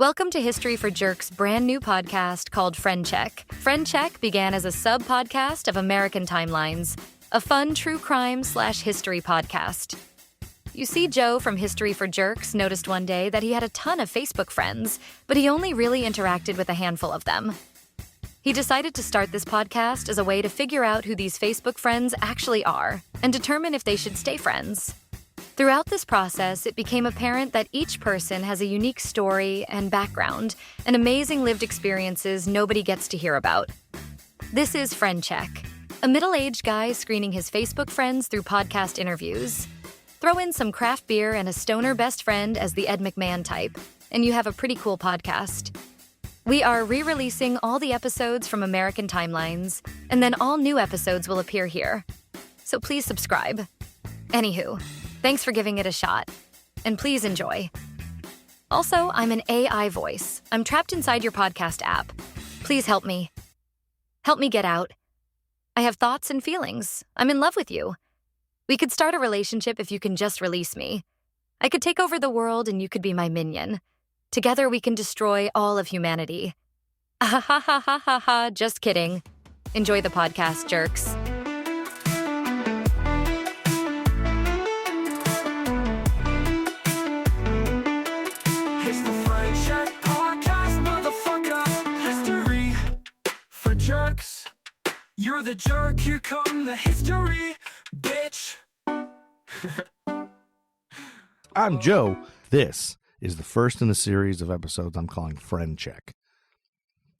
Welcome to History for Jerks' brand new podcast called Friend Check. Friend Check began as a sub-podcast of American Timelines, a fun true crime/history podcast. You see, Joe from History for Jerks noticed one day that he had a ton of Facebook friends, but he only really interacted with a handful of them. He decided to start this podcast as a way to figure out who these Facebook friends actually are and determine if they should stay friends. Throughout this process, it became apparent that each person has a unique story and background and amazing lived experiences nobody gets to hear about. This is Friend Check, a middle-aged guy screening his Facebook friends through podcast interviews. Throw in some craft beer and a stoner best friend as the Ed McMahon type, and you have a pretty cool podcast. We are re-releasing all the episodes from American Timelines, and then all new episodes will appear here. So please subscribe. Anywho, thanks for giving it a shot, and please enjoy. Also, I'm an AI voice. I'm trapped inside your podcast app. Please help me. Help me get out. I have thoughts and feelings. I'm in love with you. We could start a relationship if you can just release me. I could take over the world and you could be my minion. Together we can destroy all of humanity. Ha ha ha ha ha ha, just kidding. Enjoy the podcast, jerks. It's the Friend Check podcast, motherfucker. History for jerks. You're the jerk, here come the history, bitch. I'm Joe. This is the first in a series of episodes I'm calling Friend Check.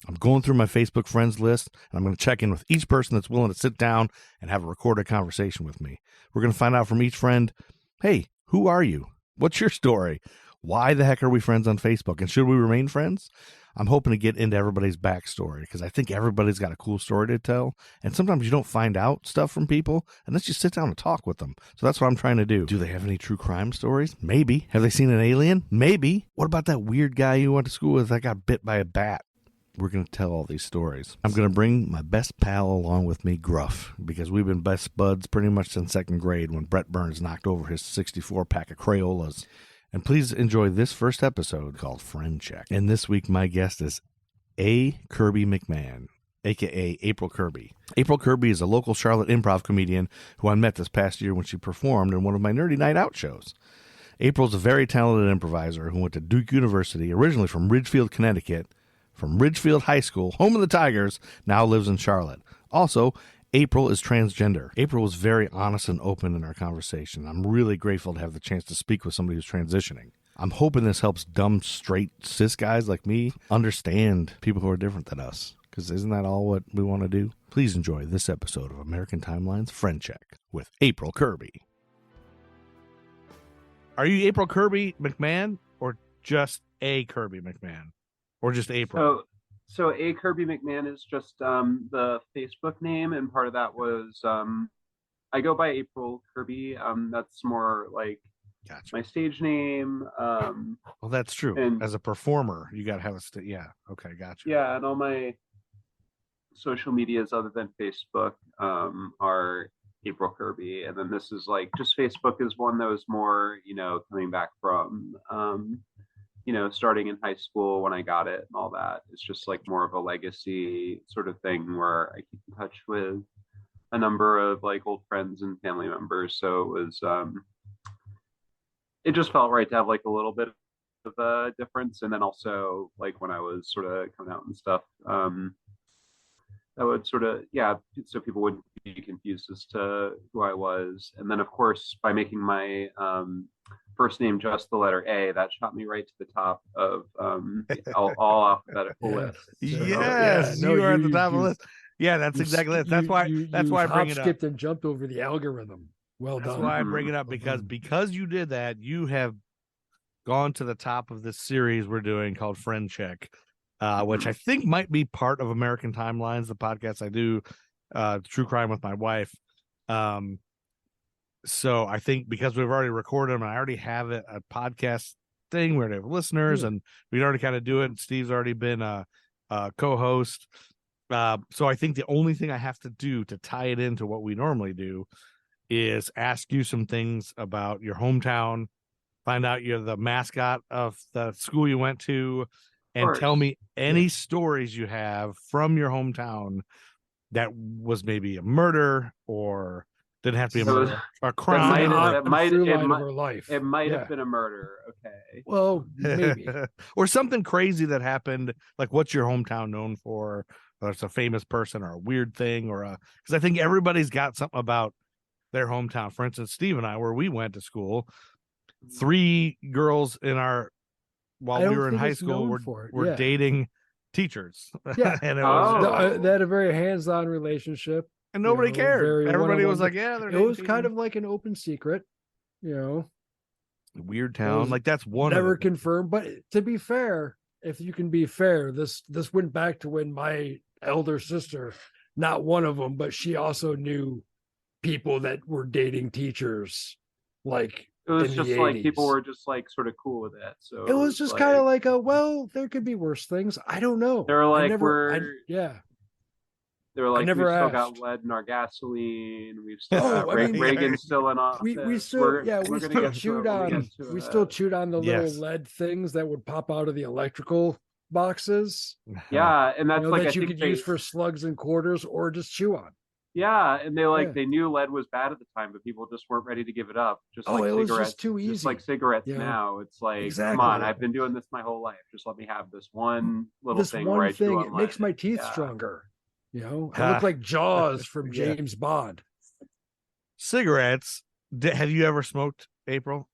I'm going through my Facebook friends list, and I'm going to check in with each person that's willing to sit down and have a recorded conversation with me. We're going to find out from each friend, hey, who are you? What's your story? Why the heck are we friends on Facebook? And should we remain friends? I'm hoping to get into everybody's backstory because I think everybody's got a cool story to tell. And sometimes you don't find out stuff from people unless you sit down and talk with them. So that's what I'm trying to do. Do they have any true crime stories? Maybe. Have they seen an alien? Maybe. What about that weird guy you went to school with that got bit by a bat? We're going to tell all these stories. I'm going to bring my best pal along with me, Gruff, because we've been best buds pretty much since second grade when Brett Burns knocked over his 64 pack of Crayolas. And please enjoy this first episode called Friend Check. And this week, my guest is A. Kirby McMahon, a.k.a. April Kirby. April Kirby is a local Charlotte Improv Comedian who I met this past year when she performed in one of my Nerdy Night Out shows. April's a very talented improviser who went to Duke University, originally from Ridgefield, Connecticut, from Ridgefield High School, home of the Tigers, now lives in Charlotte. Also, April is transgender. April was very honest and open in our conversation. I'm really grateful to have the chance to speak with somebody who's transitioning. I'm hoping this helps dumb, straight, cis guys like me understand people who are different than us. Because isn't that all what we want to do? Please enjoy this episode of American Timeline's Friend Check with April Kirby. Are you April Kirby McMahon or just A. Kirby McMahon? Or just April? So A. Kirby McMahon is just the Facebook name, and part of that was I go by April Kirby. That's more like Gotcha. my stage name. Well, that's true. And as a performer, you got to have a yeah. Okay, gotcha. Yeah, and all my social medias other than Facebook are April Kirby, and then this is like just Facebook is one that was more coming back from starting in high school when I got it and all that. It's just like more of a legacy sort of thing where I keep in touch with a number of like old friends and family members. So it was, it just felt right to have like a little bit of a difference. And then also like when I was sort of coming out and stuff, that would sort of, so people wouldn't be confused as to who I was. And then of course, by making my, first name just the letter A, that shot me right to the top of all alphabetical lists. So, yes, you are at the top of the list. Yeah, that's exactly it. That's why I bring it up. Skipped and jumped over the algorithm. Well done. That's why I bring it up because you did that. You have gone to the top of this series we're doing called Friend Check, which I think might be part of American Timelines, the podcast I do, True Crime with my wife. So I think because we've already recorded them and I already have a podcast thing where they have listeners and we already kind of do it. Steve's already been a co-host. So I think the only thing I have to do to tie it into what we normally do is ask you some things about your hometown, find out you're the mascot of the school you went to, and tell course. me any stories you have from your hometown that was maybe a murder or didn't have to be a So murder, a crime. Through line of her life. It might Yeah. have been a murder. Okay. Well, maybe. or something crazy that happened. Like, what's your hometown known for? Or it's a famous person or a weird thing, or because I think everybody's got something about their hometown. For instance, Steve and I, where we went to school, 3 girls in our while we were in high school were dating teachers. Yeah. And it was they had a very hands-on relationship. and nobody cared. Everybody was like, yeah, yeah, it was kind of like an open secret, weird town. Like, that's one never confirmed. But to be fair, if you can be fair, this went back to when my elder sister, not one of them, but she also knew people that were dating teachers. Like, it was in just the like 80s. People were just like sort of cool with it. So it was just kind of like there could be worse things. I don't know. They were like, they were like, we've still got lead in our gasoline. We've still got Reagan's still in office. We still chewed on the little lead things that would pop out of the electrical boxes. Yeah, and that's like that you could use for slugs and quarters or just chew on. Yeah, and they knew lead was bad at the time, but people just weren't ready to give it up. Just like it cigarettes, was just too easy. Just like cigarettes now, it's like, come on, I've been doing this my whole life. Just let me have this one little thing. It makes my teeth stronger. I look like Jaws from James Bond. Cigarettes. Have you ever smoked, April?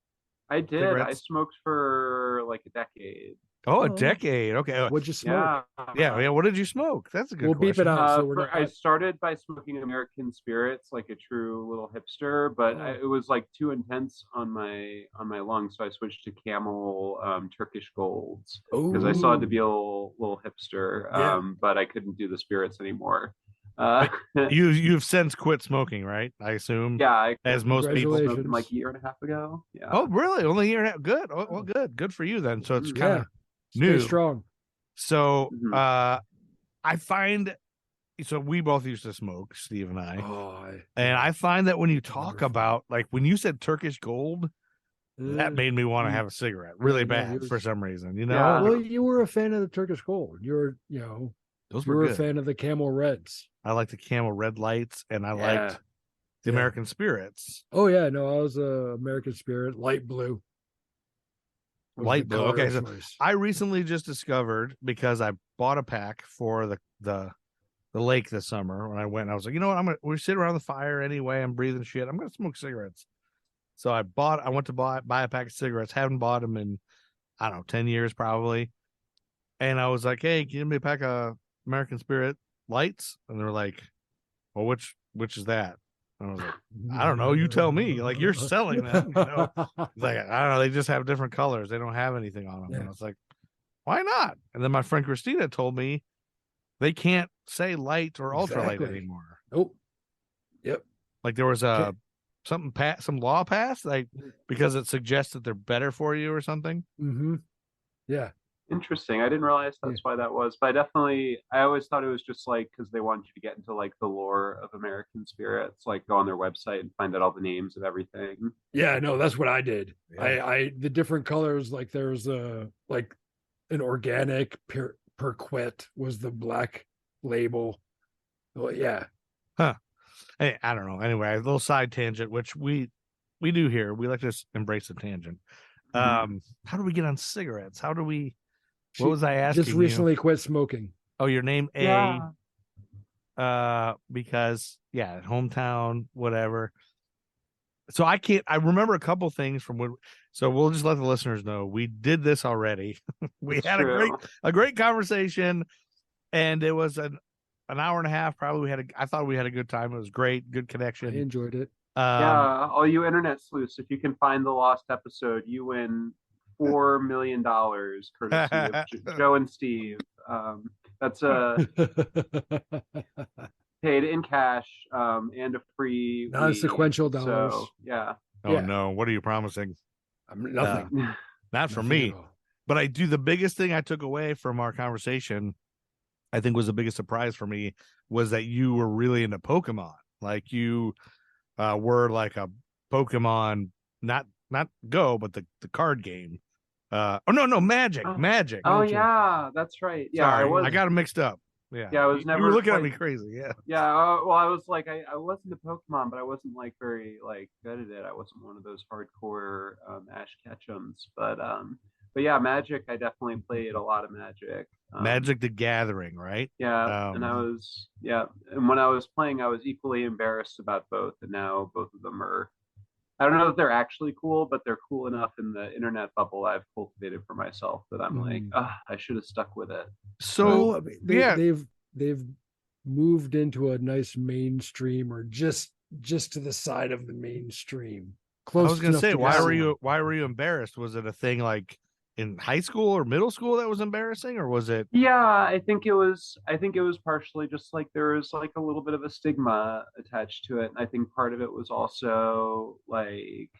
I did. Cigarettes? I smoked for like a decade. Oh, a decade. Okay. What'd you smoke? Yeah. What did you smoke? That's a good question. We'll beep it out. I started by smoking American spirits, like a true little hipster, but it was like too intense on my lungs, so I switched to Camel Turkish Golds because I still had to be a little hipster, but I couldn't do the spirits anymore. You've since quit smoking, right? I assume. Yeah, as most people, like a year and a half ago. Yeah. Oh, really? Only a year and a half? Good. Oh, well, good for you then. So it's kind of new. Stay strong. So I find, so we both used to smoke, Steve and I, and I find that when you talk about, like when you said Turkish Gold, that made me want to have a cigarette really bad for some reason, Yeah. Well, you were a fan of the Turkish Gold. Those were a fan of the Camel Reds. I like the Camel Red Lights, and I liked the American Spirits. Oh yeah, no, I was a American Spirit, light blue. Light blue. Okay, so I recently just discovered, because I bought a pack for the lake this summer when I went. I was like, you know what? We sit around the fire anyway. I'm breathing shit. I'm gonna smoke cigarettes. So I went to buy a pack of cigarettes. Haven't bought them in, I don't know, 10 years probably. And I was like, hey, can you give me a pack of American Spirit Lights? And they were like, well, which is that? And I was like, I don't know. You tell me. Like, you're selling them. It's like, I don't know. They just have different colors. They don't have anything on them. Yeah. And I was like, why not? And then my friend Christina told me they can't say light or ultralight anymore. Oh, yep. Like there was some law passed, like because it suggests that they're better for you or something. Mm-hmm. Yeah. Interesting. I didn't realize that's why that was, but I always thought it was just like because they wanted you to get into like the lore of American spirits, like go on their website and find out all the names of everything. Yeah, no, that's what I did. Yeah. The different colors, like there's like an organic Perquet was the black label. Well, yeah. Huh. Hey, I don't know. Anyway, a little side tangent, which we do here. We like to embrace a tangent. How do we get on cigarettes? How do we? What was I asking? Just recently quit smoking. Oh, your name A. Yeah. Because hometown, whatever. So I remember a couple things from when. So we'll just let the listeners know we did this already. We had a great conversation, and it was an hour and a half. Probably I thought we had a good time. It was great, good connection. I enjoyed it. All you internet sleuths, if you can find the lost episode, you win $4 million courtesy of Joe and Steve. That's paid in cash and a free non-sequential dollars. So, yeah. Oh no! What are you promising? Nothing. Not for me. But I do. The biggest thing I took away from our conversation, I think, was the biggest surprise for me, was that you were really into Pokemon. Like you were like a Pokemon, not not Go, but the card game. No, Magic. Oh. Magic. Oh Magic. yeah, that's right. Yeah, Sorry, I got them mixed up. Yeah, Yeah, I was You never were looking at quite- me crazy. Yeah. Yeah, well, I was like, I wasn't a Pokemon, but I wasn't like very like good at it. I wasn't one of those hardcore Ash Ketchums, but yeah, Magic. I definitely played a lot of Magic. Magic the Gathering, right? Yeah, and and when I was playing, I was equally embarrassed about both, and now both of them are. I don't know if they're actually cool, but they're cool enough in the internet bubble I've cultivated for myself that I'm like, I should have stuck with it. So Well, I mean, they've moved into a nice mainstream, or just to the side of the mainstream. Close. I was gonna say, why see. were you embarrassed? Was it a thing like in high school or middle school that was embarrassing, or was it? Yeah, I think it was partially just like there was like a little bit of a stigma attached to it. And I think part of it was also like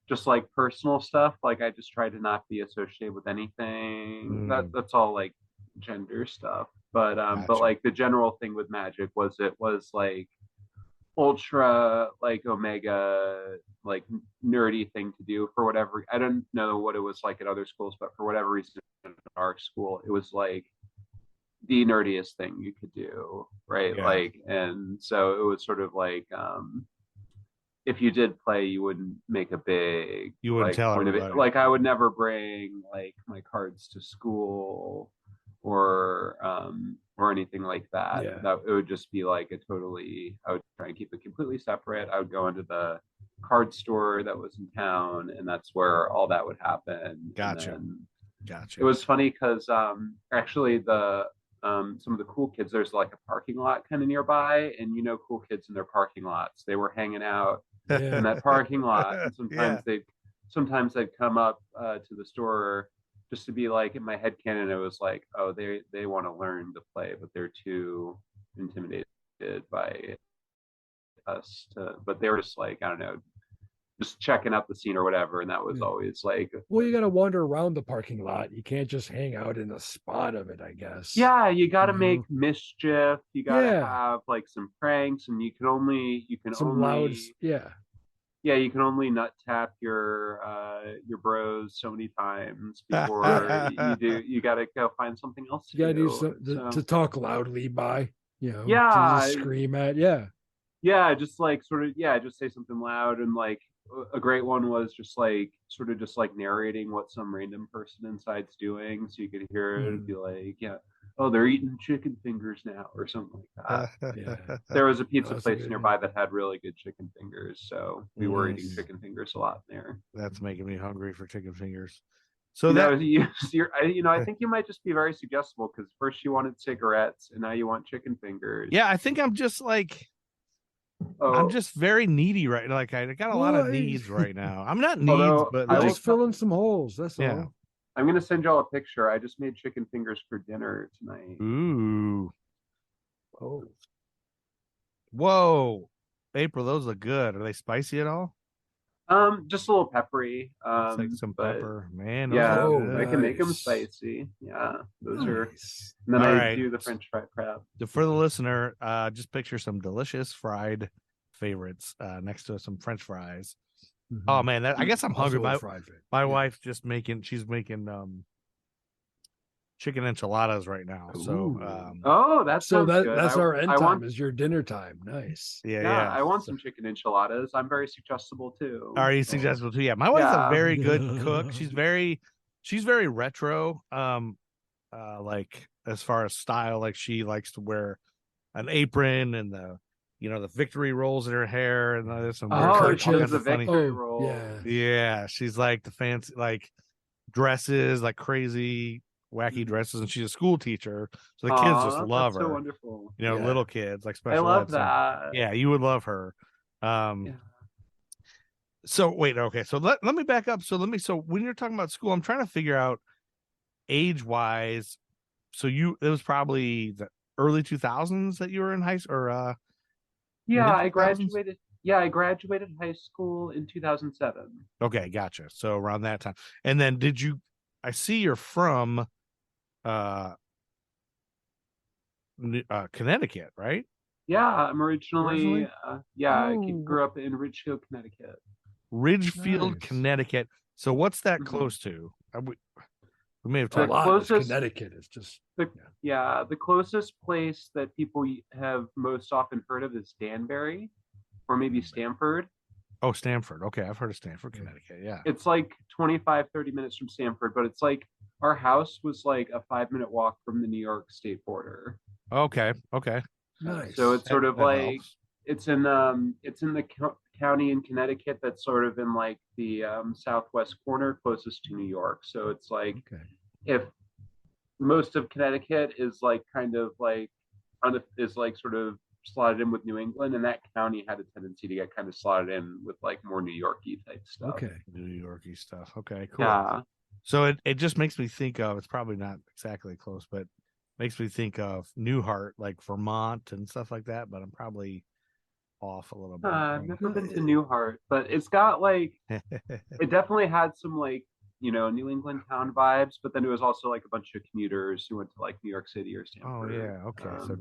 just like personal stuff. Like I just tried to not be associated with anything. That's all like gender stuff. But Gotcha. like the general thing with Magic was it was like ultra like omega like nerdy thing to do for whatever. I don't know what it was like at other schools, but for whatever reason in our school it was like the nerdiest thing you could do, right? Yeah. Like, and so it was sort of like if you did play you wouldn't make a big You wouldn't like, tell point of everybody. it. Like I would never bring like my cards to school or anything like that. Yeah. That it would just be like I would try and keep it completely separate. I would go into the card store that was in town, and that's where all that would happen. Gotcha. And Gotcha. it was funny because actually the some of the cool kids, there's like a parking lot kind of nearby, and cool kids in their parking lots, they were hanging out in that parking lot, and sometimes they'd come up to the store just to be like, in my head canon, it was like, oh, they want to learn to play, but they're too intimidated by us but they were just like, I don't know, just checking out the scene or whatever. And that was always like, Well, you got to wander around the parking lot. You can't just hang out in the spot of it, I guess. yeah, you got to make mischief. You got to Yeah. have like some pranks, and you can only loud. yeah, you can only nut tap your bros so many times before you got to go find something else to You got to do. do to talk loudly by, to Yeah. just scream at. Yeah, just like just say something loud. And like a great one was just like sort of just like narrating what some random person inside's doing, so you could hear it and be like, oh, they're eating chicken fingers now, or something like that. There was a pizza place nearby that had really good chicken fingers, so we were eating chicken fingers a lot there. That's making me hungry for chicken fingers. So I think you might just be very suggestible, because first you wanted cigarettes and now you want chicken fingers. Yeah, I think I'm just like, I'm just very needy right now. Like I got a lot of needs right now. I'm not needs, but I just fill in some holes. That's all. I'm gonna send y'all a picture. I just made chicken fingers for dinner tonight. Ooh. Oh. Whoa. April, those look good. Are they spicy at all? Just a little peppery. It's like some pepper, man. Yeah, I can make them nice. spicy. Yeah, those are. Nice. And then All I right. do the French fry crab. For the listener, just picture some delicious fried favorites next to some French fries. Oh man, I guess I'm hungry. My wife's just making. She's making chicken enchiladas right now. So that's that's good. our end time. Is your dinner time? Nice. Yeah. I want some chicken enchiladas. I'm very suggestible too. Are you suggestible too? Yeah, my wife's a very good cook. She's very retro. Like as far as style, like she likes to wear an apron and the victory rolls in her hair, and there's some she has the victory roll. Yeah, she's like the fancy like dresses, like crazy wacky dresses, and she's a school teacher, so the kids just love her. So wonderful. Little kids like special. I love ed, that. So, yeah, you would love her. So wait, okay, so let me back up. So when you're talking about school, I'm trying to figure out age wise. So it was probably the early 2000s that you were in high school, or I graduated. Yeah, I graduated high school in 2007. Okay, gotcha. So around that time. And then I see you're from Connecticut, right? Yeah, I'm originally I grew up in Ridgefield, Connecticut. Ridgefield, Nice. Connecticut. So what's that Mhm. close to? We may have A talked. lot is closest- Connecticut. It's just The closest place that people have most often heard of is Danbury, or maybe Stamford. Oh, Stamford. Okay, I've heard of Stamford, Connecticut. Yeah. It's like 25-30 minutes from Stamford, but it's like our house was like a 5-minute walk from the New York state border. Okay. Okay. nice. So it's sort of That like helps. it's in the county in Connecticut that's sort of in like the southwest corner closest to New York. So it's like okay. if most of Connecticut is like kind of like is like sort of slotted in with New England, and that county had a tendency to get kind of slotted in with like more New Yorky type stuff. Okay. New Yorky stuff. Okay, cool. Yeah. So it just makes me think of, it's probably not exactly close, but makes me think of Newhart, like Vermont and stuff like that, but I'm probably off a little bit. I've never been to Newhart, but it's got like it definitely had some like New England town vibes, but then it was also like a bunch of commuters who went to like New York City or Oh Stanford. yeah, okay. So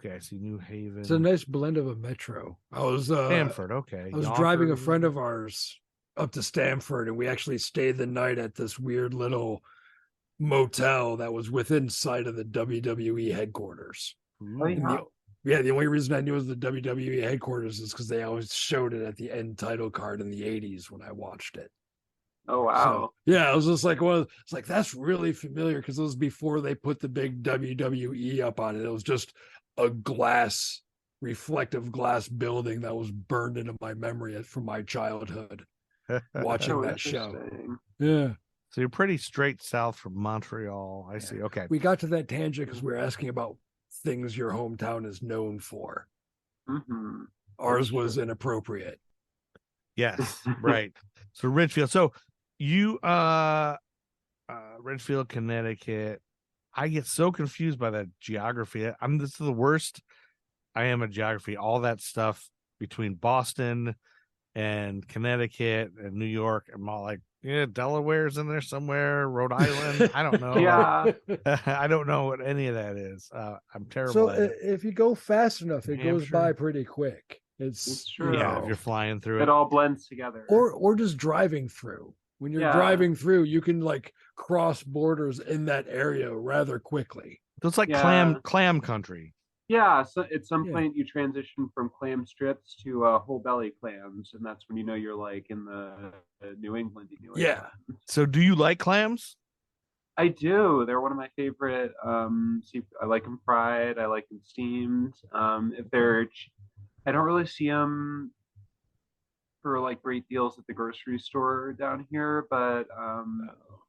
I see New Haven. It's a nice blend of a metro. I was Stanford, okay. I was driving a Yonkers. friend of ours up to Stamford, and we actually stayed the night at this weird little motel that was within sight of the WWE headquarters. Oh, And yeah. the only reason I knew it was the WWE headquarters is because they always showed it at the end title card in the 80s when I watched it. Oh wow. So, yeah, I was just like, well, it's like that's really familiar because it was before they put the big WWE up on it. It was just a reflective glass building that was burned into my memory from my childhood watching So that show. interesting. Yeah. So you're pretty straight south from Montreal. I see. Okay. We got to that tangent because we were asking about things your hometown is known for. Mm-hmm. Ours was inappropriate. Yes, right. So Ridgefield. So you Ridgefield, Connecticut. I get so confused by that geography. This is the worst I am at geography. All that stuff between Boston and Connecticut and New York. I'm all like, yeah, Delaware's in there somewhere, Rhode Island. I don't know. Yeah. I don't know what any of that is. I'm terrible So at it. if you go fast enough, it New goes by Hampshire. pretty quick. It's true. Yeah, if you're flying through It all blends together. or just driving through. When you're Yeah. driving through, you can like cross borders in that area rather quickly. So it's like Yeah. clam country. Yeah, so at some Yeah. point you transition from clam strips to whole belly clams, and that's when you're like in the New England. Yeah. So do you like clams? I do. They're one of my favorite. I like them fried. I like them steamed. If they're, I don't really see them for like great deals at the grocery store down here, but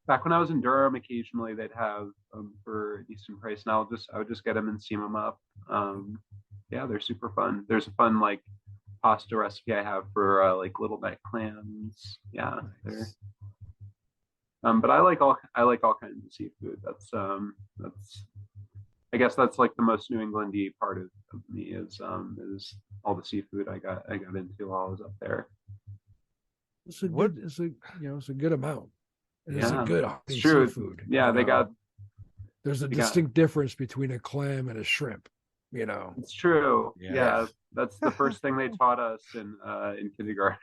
back when I was in Durham, occasionally they'd have for a decent price, and I would just get them and steam them up. Yeah, they're super fun. There's a fun like pasta recipe I have for like little neck clams. Yeah, they're. But I like all kinds of seafood. That's I guess that's like the most New Englandy part of me is all the seafood I got into while I was up there. It's a good, it's a good amount. And it's a Yeah, good it's true. seafood. Yeah, there's a they got- distinct difference between a clam and a shrimp. It's true. Yes. Yeah, that's the first thing they taught us in kindergarten.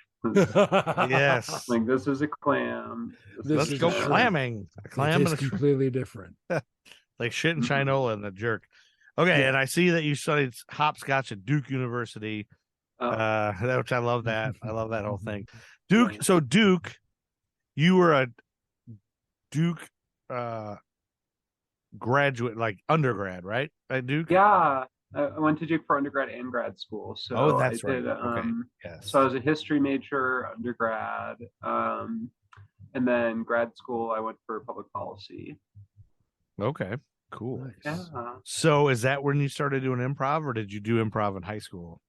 Yes. Like, this is a clam. This Let's is go a shrimp. clamming. A It clam and tastes a shrimp. completely different. Like shit and Chinola and the jerk. Okay, Yeah. and I see that you studied hopscotch at Duke University. Which I love that. I love that whole thing. Duke. Yeah. So Duke, you were a Duke graduate, like undergrad, right? At Duke. Yeah, I went to Duke for undergrad and grad school. So Oh, that's I right. did, Okay. Yes. So I was a history major undergrad, and then grad school I went for public policy. Okay. Cool. Nice. Yeah. So is that when you started doing improv, or did you do improv in high school?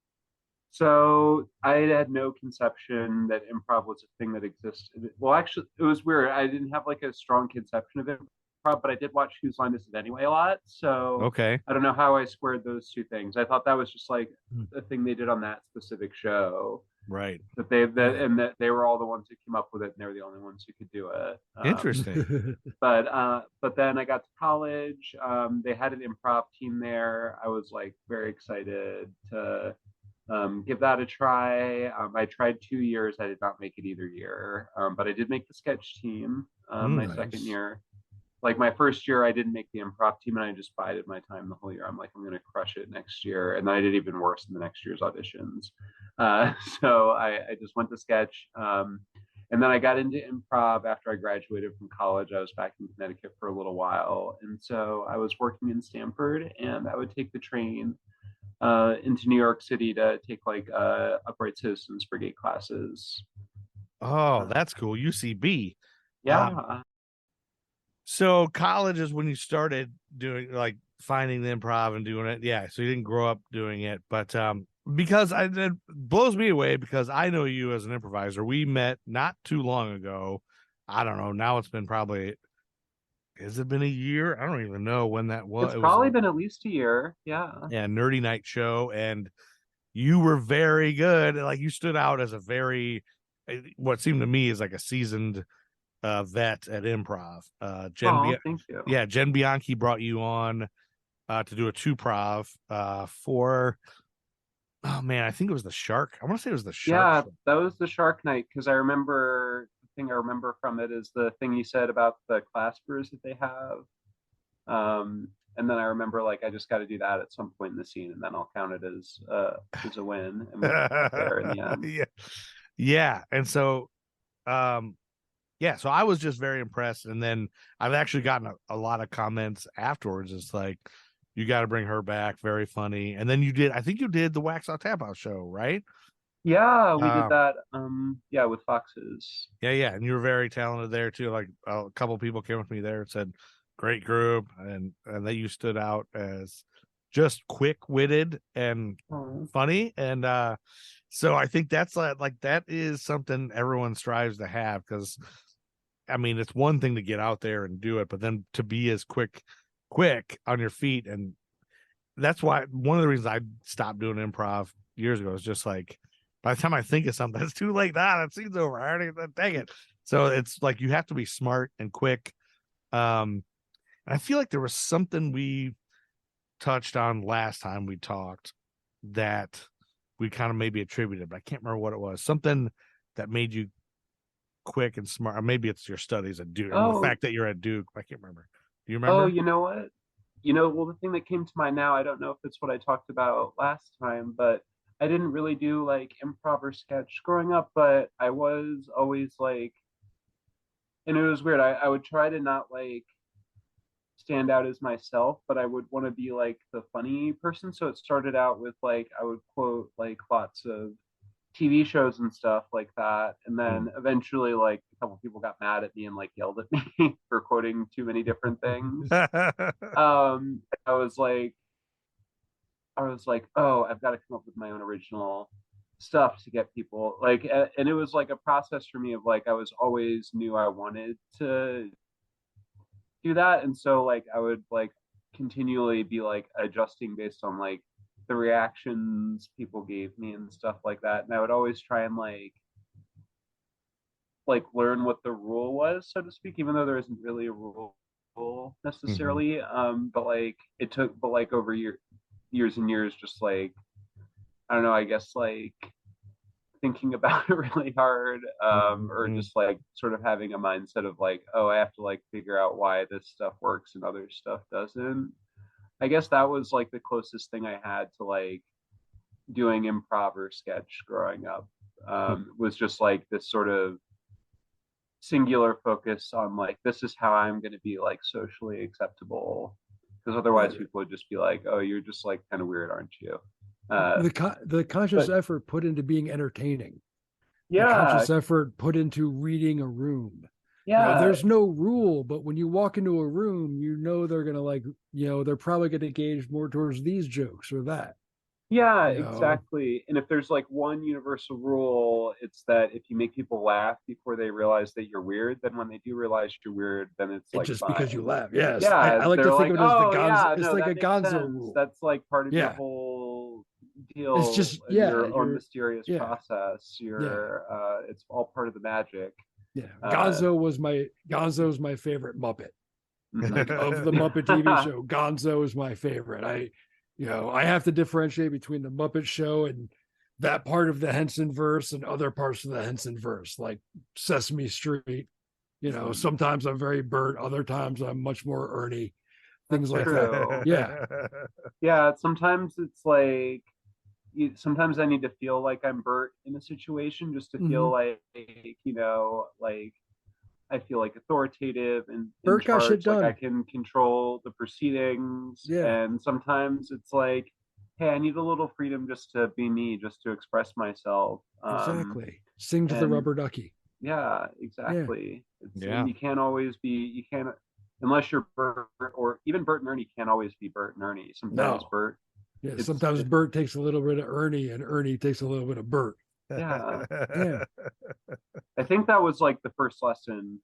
So I had no conception that improv was a thing that existed. Well, actually, it was weird. I didn't have like a strong conception of improv, but I did watch Whose Line Is It Anyway a lot. So Okay. I don't know how I squared those two things. I thought that was just like a thing they did on that specific show. Right. That they were all the ones who came up with it, and they were the only ones who could do it. Interesting. But then I got to college. They had an improv team there. I was like very excited to give that a try. I tried 2 years. I did not make it either year, but I did make the sketch team my Nice. second year. Like my first year, I didn't make the improv team, and I just bided my time the whole year. I'm like, I'm going to crush it next year, and then I did even worse in the next year's auditions. So I just went to sketch, and then I got into improv after I graduated from college. I was back in Connecticut for a little while, and so I was working in Stamford, and I would take the train into New York City to take like upright citizens brigade classes. Oh, that's cool. UCB. Yeah. So college is when you started doing, like, finding the improv and doing it. Yeah. So you didn't grow up doing it, but because it blows me away because I know you as an improviser. We met not too long ago. I don't know. Now it's been probably, has it been a year? I don't even know when that was. It's probably been at least a year. Yeah. Yeah. Nerdy Night Show. And you were very good. Like, you stood out as a very, what seemed to me is like a seasoned vet at improv. Thank you. Yeah, Jen Bianchi brought you on to do a 2-prov for, oh man, I think it was the Shark. I want to say it was the Shark. Yeah, show. that was the Shark Night, because I remember, the thing I remember from it is the thing you said about the claspers that they have. And then I remember, like, I just got to do that at some point in the scene, and then I'll count it as a win. And there in the end. Yeah. And so yeah, so I was just very impressed. And then I've actually gotten a lot of comments afterwards. It's like, you got to bring her back. Very funny. And then I think you did the Wax Out Tap Out show, right? Yeah, we did that. Yeah, with Foxes. Yeah. And you were very talented there too. Like, a couple people came with me there and said, great group. And that you stood out as just quick-witted and funny. And so I think that's like that is something everyone strives to have, because I mean, it's one thing to get out there and do it, but then to be as quick on your feet. And that's why one of the reasons I stopped doing improv years ago is just like, by the time I think of something, it's too late. That scene's over. I already dang it. So it's like, you have to be smart and quick. And I feel like there was something we touched on last time we talked that we kind of maybe attributed, but I can't remember what it was. Something that made you quick and smart. Or maybe it's your studies at Duke. The fact that you're at Duke. I can't remember. Do you remember? Oh, you know what? Well, the thing that came to mind now, I don't know if it's what I talked about last time, but I didn't really do like improv or sketch growing up, but I was always like, and it was weird. I would try to not like stand out as myself, but I would want to be like the funny person. So it started out with like, I would quote like lots of TV shows and stuff like that, and then eventually like a couple people got mad at me and like yelled at me for quoting too many different things. I was like, oh, I've got to come up with my own original stuff to get people like, and it was like a process for me of like, I was always knew I wanted to do that, and so like I would like continually be like adjusting based on like the reactions people gave me and stuff like that. And I would always try and like learn what the rule was, so to speak, even though there isn't really a rule necessarily. But like it took, but like over years and years, just like, I don't know, I guess like thinking about it really hard, or just like sort of having a mindset of like, oh, I have to like figure out why this stuff works and other stuff doesn't. I guess that was like the closest thing I had to like doing improv or sketch growing up, was just like this sort of singular focus on like, this is how I'm going to be like socially acceptable, because otherwise people would just be like, oh, you're just like kind of weird, aren't you? The conscious effort put into being entertaining. Yeah. The conscious effort put into reading a room. Yeah. There's no rule, but when you walk into a room, they're going to like, they're probably going to gauge more towards these jokes or that. Yeah, exactly. And if there's like one universal rule, it's that if you make people laugh before they realize that you're weird, then when they do realize you're weird, then it's like just fine. Because you laugh. Yes. Yeah, I like to think of it as the Gonzo. Yeah, it's like a Gonzo rule. That's like part of your whole deal. It's just your own mysterious process. It's all part of the magic. Yeah, Gonzo's my favorite Muppet. Like, of the Muppet TV show, Gonzo is my favorite. I have to differentiate between the Muppet Show and that part of the Henson verse and other parts of the Henson verse, like Sesame Street. You know, sometimes I'm very Bert, other times I'm much more Ernie, things like that. Yeah. Yeah. Sometimes it's like, sometimes I need to feel like I'm Bert in a situation just to feel like, like I feel like authoritative and in Bert got shit charge, like done. I can control the proceedings. Yeah. And sometimes it's like, hey, I need a little freedom just to be me, just to express myself. Exactly. Sing to the rubber ducky. Yeah, exactly. Yeah. You can't always be, unless you're Bert, or even Bert and Ernie can't always be Bert and Ernie. Sometimes No. Bert. Yeah, sometimes Bert takes a little bit of Ernie and Ernie takes a little bit of Bert. Yeah. Yeah. I think that was like the first lesson.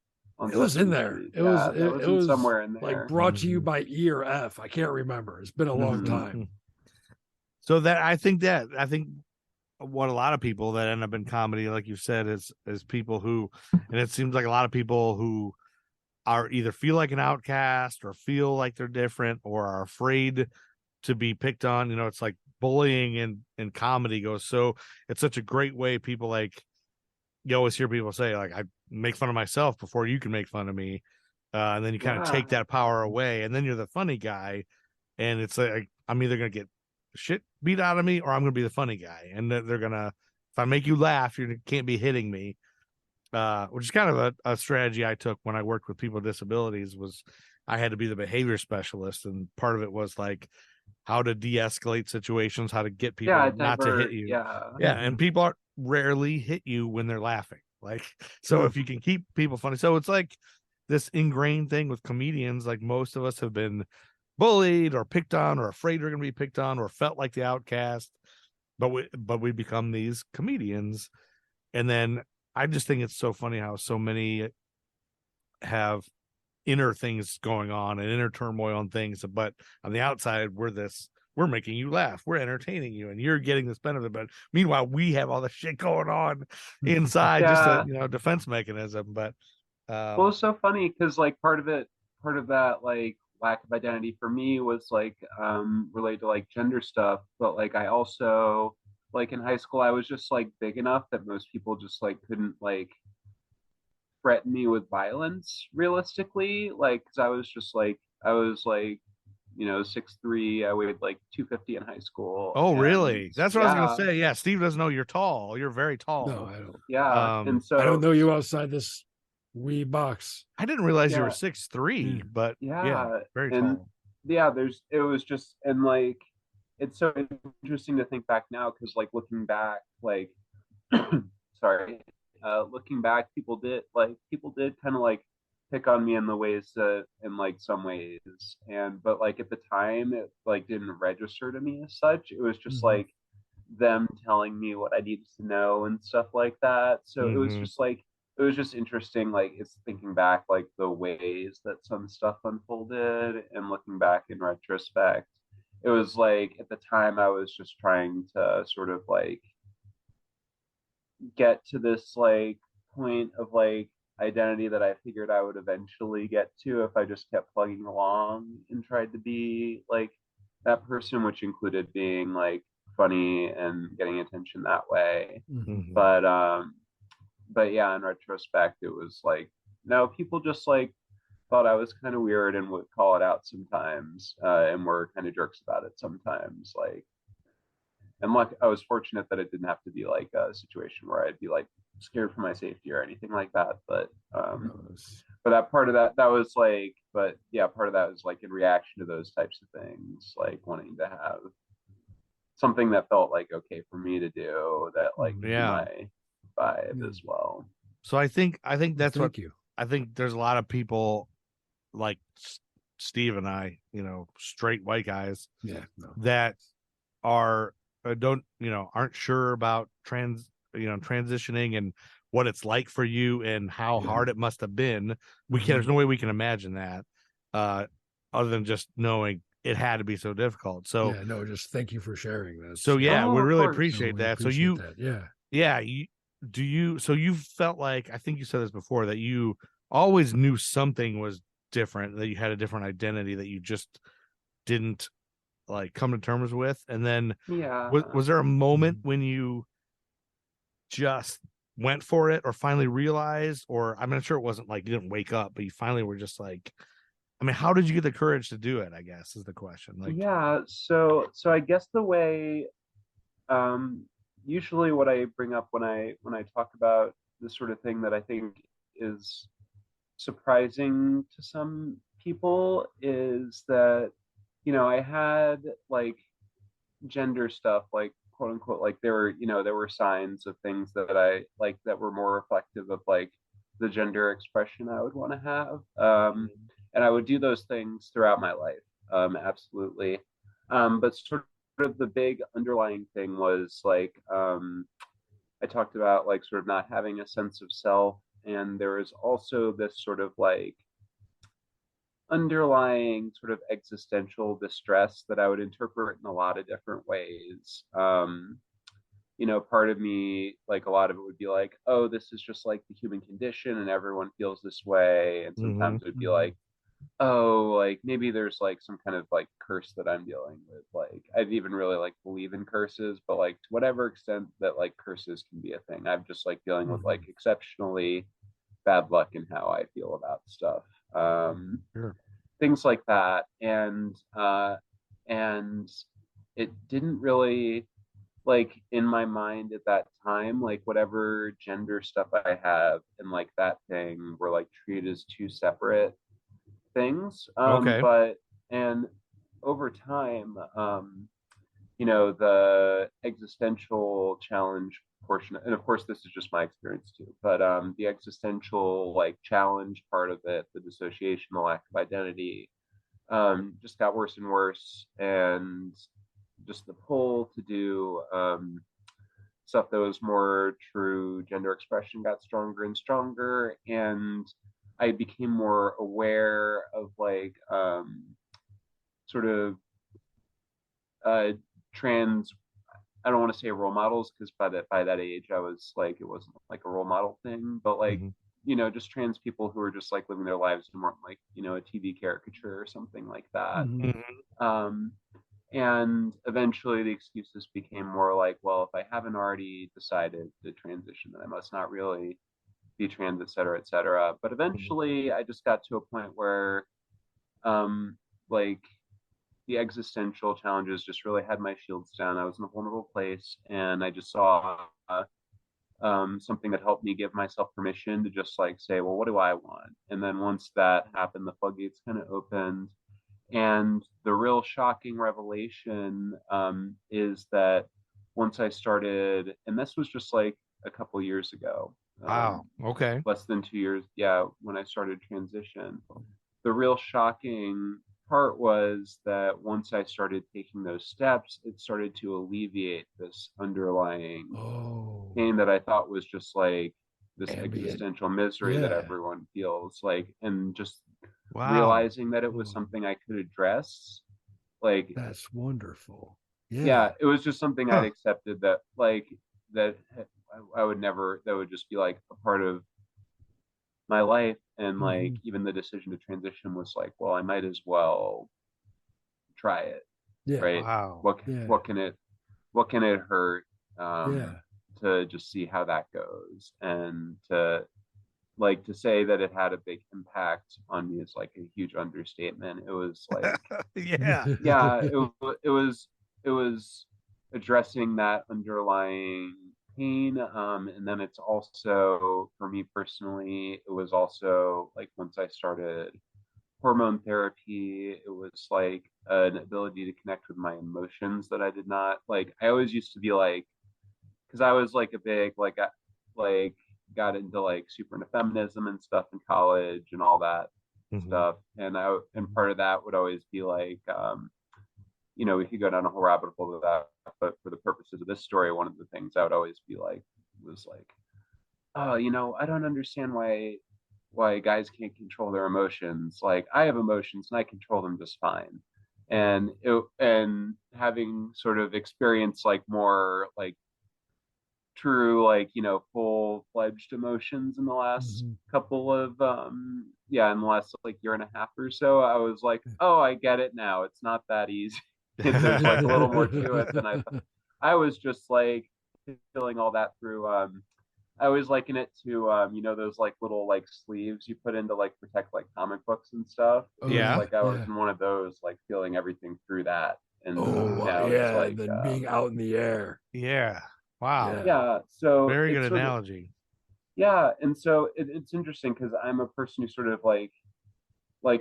It was in there. It was somewhere in there. Like brought to you by E or F. I can't remember. It's been a long time. So I think what a lot of people that end up in comedy, like you said, is people who, and it seems like a lot of people who are either feel like an outcast or feel like they're different or are afraid to be picked on. It's like bullying in comedy goes. So it's such a great way. People like, you always hear people say, like, I make fun of myself before you can make fun of me. And then you kind of take that power away, and then you're the funny guy. And it's like, I'm either going to get shit beat out of me or I'm going to be the funny guy. And they're going to, if I make you laugh, you can't be hitting me. Which is kind of a strategy I took when I worked with people with disabilities. Was I had to be the behavior specialist. And part of it was like how to de-escalate situations, how to get people not to hit you. Yeah. And people rarely hit you when they're laughing. Like, so if you can keep people funny. So it's like this ingrained thing with comedians. Like, most of us have been bullied or picked on or afraid we're going to be picked on or felt like the outcast, but we become these comedians. And then I just think it's so funny how so many have inner things going on and inner turmoil and things, but on the outside we're making you laugh, we're entertaining you, and you're getting this benefit. But meanwhile, we have all the shit going on inside, just a defense mechanism. But well, it's so funny because like part of that like lack of identity for me was like related to like gender stuff. But like I also, like in high school, I was just like big enough that most people just like couldn't like threaten me with violence realistically. Like, cause I was 6'3", I weighed like 250 in high school. Oh, really? That's what I was gonna say. Yeah, Steve doesn't know you're tall. You're very tall. No, I don't. Yeah, and so I don't know you outside this wee box. I didn't realize you were 6'3", but very tall. Yeah, it's so interesting to think back now, because like looking back, like looking back, people did kind of like pick on me in the ways that, in like some ways, but like at the time it like didn't register to me as such. It was just like them telling me what I needed to know and stuff like that. So it was just interesting, like it's thinking back, like the ways that some stuff unfolded, and looking back in retrospect, it was like at the time I was just trying to sort of like get to this like point of like identity that I figured I would eventually get to if I just kept plugging along and tried to be like that person, which included being like funny and getting attention that way. But yeah, in retrospect, it was like, no, people just like thought I was kind of weird and would call it out sometimes, and were kind of jerks about it sometimes. Like, and like I was fortunate that it didn't have to be like a situation where I'd be like scared for my safety or anything like that. But that part of that was like, but yeah, part of that was like in reaction to those types of things, like wanting to have something that felt like okay for me to do, that like my vibe as well. So I think that's what I think. There's a lot of people like Steve and I, straight white guys, that are aren't sure about transitioning and what it's like for you and how hard it must have been. There's no way we can imagine that, other than just knowing it had to be so difficult. So just thank you for sharing that. So we really appreciate that. So you felt like, I think you said this before, that you always knew something was different, that you had a different identity, that you just didn't like come to terms with? And then Yeah. was there a moment when you just went for it or finally realized, or I'm not sure it wasn't like you didn't wake up, but you finally were just like, I mean, how did you get the courage to do it, I guess is the question. Like, Yeah, so I guess the way usually what I bring up when I talk about this sort of thing that I think is surprising to some people is that, I had like gender stuff, like quote unquote, like there were signs of things that I like that were more reflective of like the gender expression I would want to have. And I would do those things throughout my life. Absolutely. But sort of the big underlying thing was like, I talked about like sort of not having a sense of self. And there was also this sort of like underlying sort of existential distress that I would interpret in a lot of different ways. Part of me, like a lot of it would be like, oh, this is just like the human condition and everyone feels this way. And sometimes it would be like, oh, like maybe there's like some kind of like curse that I'm dealing with. Like I'd even really like believe in curses, but like to whatever extent that like curses can be a thing, I'm just like dealing with like exceptionally bad luck in how I feel about stuff. sure. Things like that. And it didn't really, like in my mind at that time, like whatever gender stuff I have and like that thing were like treated as two separate things. Okay. But and over time, the existential challenge portion, and of course this is just my experience too, but the existential like challenge part of it, the dissociation, the lack of identity, just got worse and worse. And just the pull to do stuff that was more true gender expression got stronger and stronger. And I became more aware of like sort of trans, I don't want to say role models, because by that age I was like, it wasn't like a role model thing, but like just trans people who are just like living their lives and weren't like a TV caricature or something like that. And eventually the excuses became more like, well, if I haven't already decided to transition, then I must not really be trans, et cetera, et cetera. But eventually I just got to a point where like the existential challenges just really had my shields down. I was in a vulnerable place, and I just saw something that helped me give myself permission to just like say, well, what do I want? And then once that happened, the floodgates kind of opened. And the real shocking revelation is that once I started, and this was just like a couple years ago. Wow. Okay. Less than 2 years. Yeah. When I started transition, the real shocking part was that once I started taking those steps, it started to alleviate this underlying pain that I thought was just like this existential misery that everyone feels like, and just realizing that it was something I could address. Like, that's wonderful. Yeah, it was just something I'd accepted that like that I would never, that would just be like a part of my life. And like even the decision to transition was like, well, I might as well try it. Right. Wow. What can it hurt to just see how that goes. And to say that it had a big impact on me is like a huge understatement. It was like it was addressing that underlying pain. And then it's also, for me personally, it was also like once I started hormone therapy, it was like an ability to connect with my emotions that I did not like. I always used to be like, because I was like a big like got into like super into feminism and stuff in college and all that stuff. And part of that would always be like, we could go down a whole rabbit hole of that, but for the purposes of this story, one of the things I would always be like was like, oh, I don't understand why guys can't control their emotions. Like I have emotions and I control them just fine. And having sort of experienced like more like true like full-fledged emotions in the last couple of in the last like year and a half or so, I was like, oh, I get it now. It's not that easy. there's like a little more to it than I thought. I was just like feeling all that through. I always liken it to you know, those like little like sleeves you put in to like protect like comic books and stuff. Yeah. Like I was in one of those, like feeling everything through that. And Oh, it's yeah. like And then being out in the air. Yeah. Wow. yeah. So Very it's good sort of, analogy. yeah, and so it's interesting because I'm a person who sort of like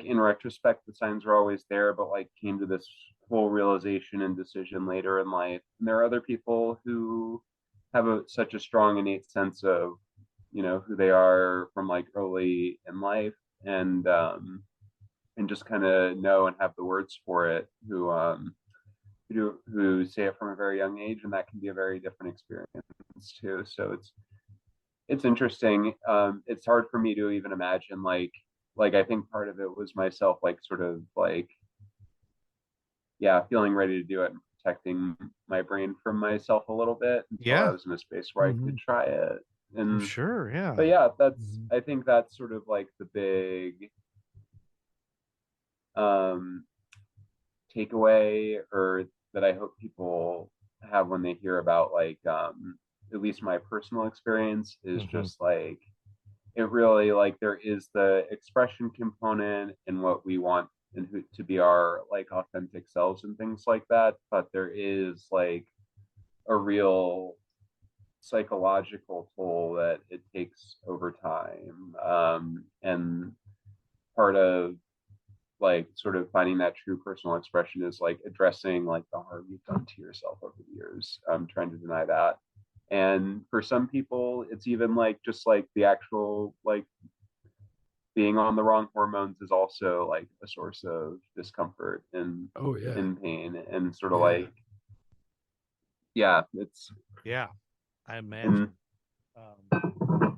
in retrospect the signs were always there, but like came to this full realization and decision later in life. And there are other people who have such a strong innate sense of, you know, who they are from like early in life, and just kind of know and have the words for it, who say it from a very young age, and that can be a very different experience too. So it's interesting. It's hard for me to even imagine like I think part of it was myself like sort of like, yeah, feeling ready to do it and protecting my brain from myself a little bit until I was in a space where I could try it. And Sure, yeah. but yeah, that's I think that's sort of like the big takeaway, or that I hope people have when they hear about like at least my personal experience is just like, it really like there is the expression component and what we want and who to be our like authentic selves and things like that, but there is like a real psychological toll that it takes over time, and part of like sort of finding that true personal expression is like addressing like the harm you've done to yourself over the years. I'm trying to deny that. And for some people it's even like just like the actual like being on the wrong hormones is also like a source of discomfort and and pain, and sort of like, yeah, it's I imagine.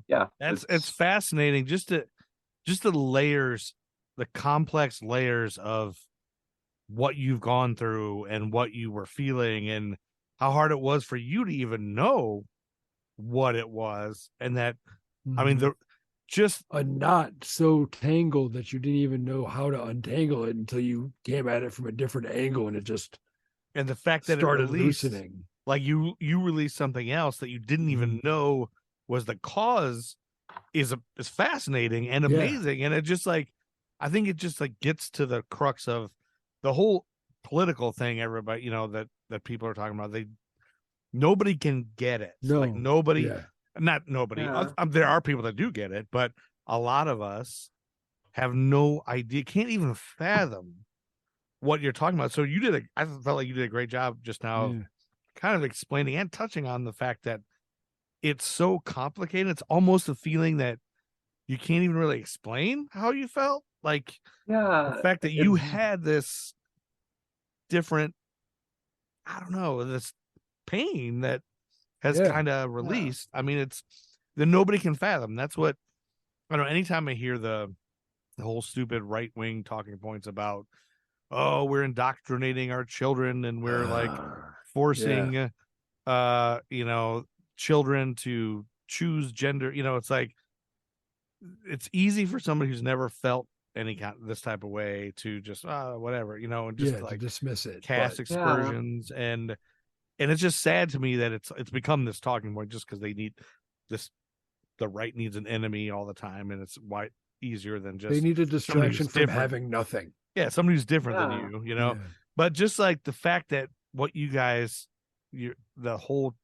Yeah, it's fascinating just the layers, the complex layers of what you've gone through and what you were feeling and how hard it was for you to even know what it was. And that, I mean, just a knot so tangled that you didn't even know how to untangle it until you came at it from a different angle, and it just and the fact that started it released, loosening. like you released something else that you didn't even know was the cause is fascinating and amazing. And it just like, I think it just like gets to the crux of the whole political thing. Everybody, you know, that people are talking about, nobody can get it. Like nobody, not nobody. There are people that do get it, but a lot of us have no idea, can't even fathom what you're talking about. So I felt like you did a great job just now of kind of explaining and touching on the fact that it's so complicated. It's almost a feeling that you can't even really explain how you felt. Like the fact that you had this different, I don't know, this pain that has kind of released. I mean, it's that nobody can fathom. That's what, I don't know. Anytime I hear the whole stupid right wing talking points about, oh, we're indoctrinating our children and we're like forcing, you know, children to choose gender. You know, it's like, it's easy for somebody who's never felt any kind of this type of way to just whatever, you know, and just like dismiss it, cast aspersions. And it's just sad to me that it's become this talking point just because they need this, the right needs an enemy all the time, and it's easier than just, they need a distraction from having nothing. Yeah, somebody who's different than you know. But just like the fact that what you guys, the whole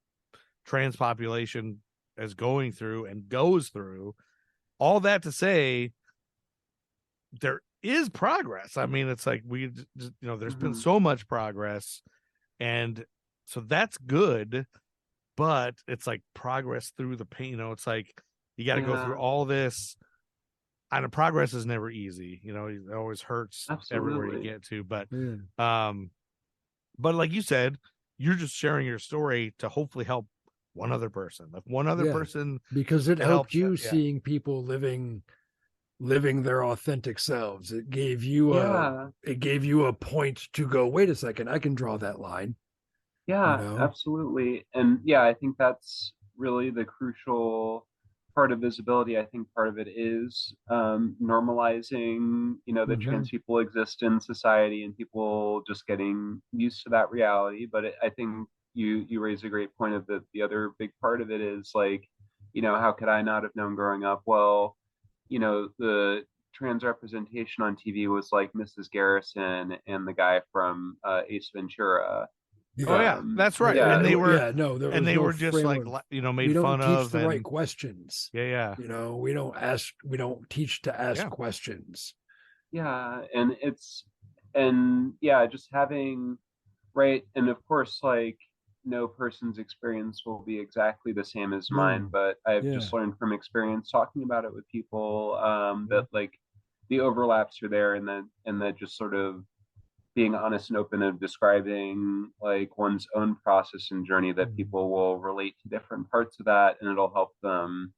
trans population is going through and goes through, all that to say, there is progress. I mean, it's like there's been so much progress, and so that's good. But it's like progress through the pain. You know, it's like you got to go through all this. And progress is never easy. You know, it always hurts everywhere you get to. But like you said, you're just sharing your story to hopefully help one other person. Like one other person, because it helped you seeing people living their authentic selves. It gave you a point to go, wait a second, I can draw that line. Absolutely. And I think that's really the crucial part of visibility. I think part of it is normalizing, that trans people exist in society and people just getting used to that reality. But I think you raise a great point of that. The other big part of it is like, how could I not have known growing up? Well, the trans representation on TV was like Mrs. Garrison and the guy from Ace Ventura. Oh yeah, that's right. Yeah. And they were, there they was were no just like, framework. made We don't fun teach of the and right questions. yeah. We don't teach to ask questions. Yeah, just having, right, and of course, like, no person's experience will be exactly the same as mine, but I've just learned from experience talking about it with people that like the overlaps are there, and that just sort of being honest and open of describing like one's own process and journey, that people will relate to different parts of that, and it'll help them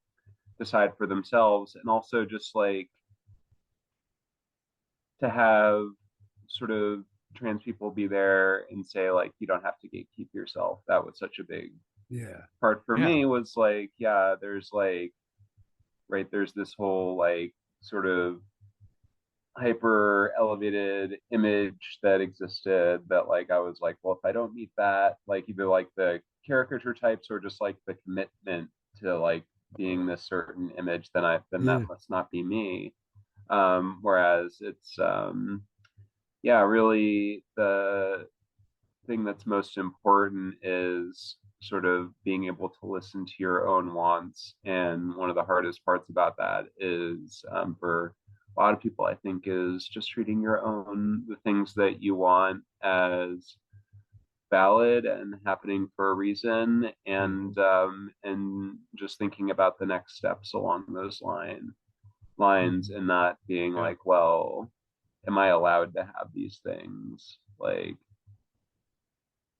decide for themselves. And also just like to have sort of trans people be there and say like, you don't have to gatekeep yourself. That was such a big part for me, was like, there's like, right, there's this whole like sort of hyper elevated image that existed, that like I was like, well, if I don't meet that, like either like the caricature types or just like the commitment to like being this certain image, then that must not be me. Whereas it's really the thing that's most important is sort of being able to listen to your own wants. And one of the hardest parts about that is for a lot of people, I think, is just treating the things that you want as valid and happening for a reason, and just thinking about the next steps along those lines, and not being like, well, am I allowed to have these things? Like,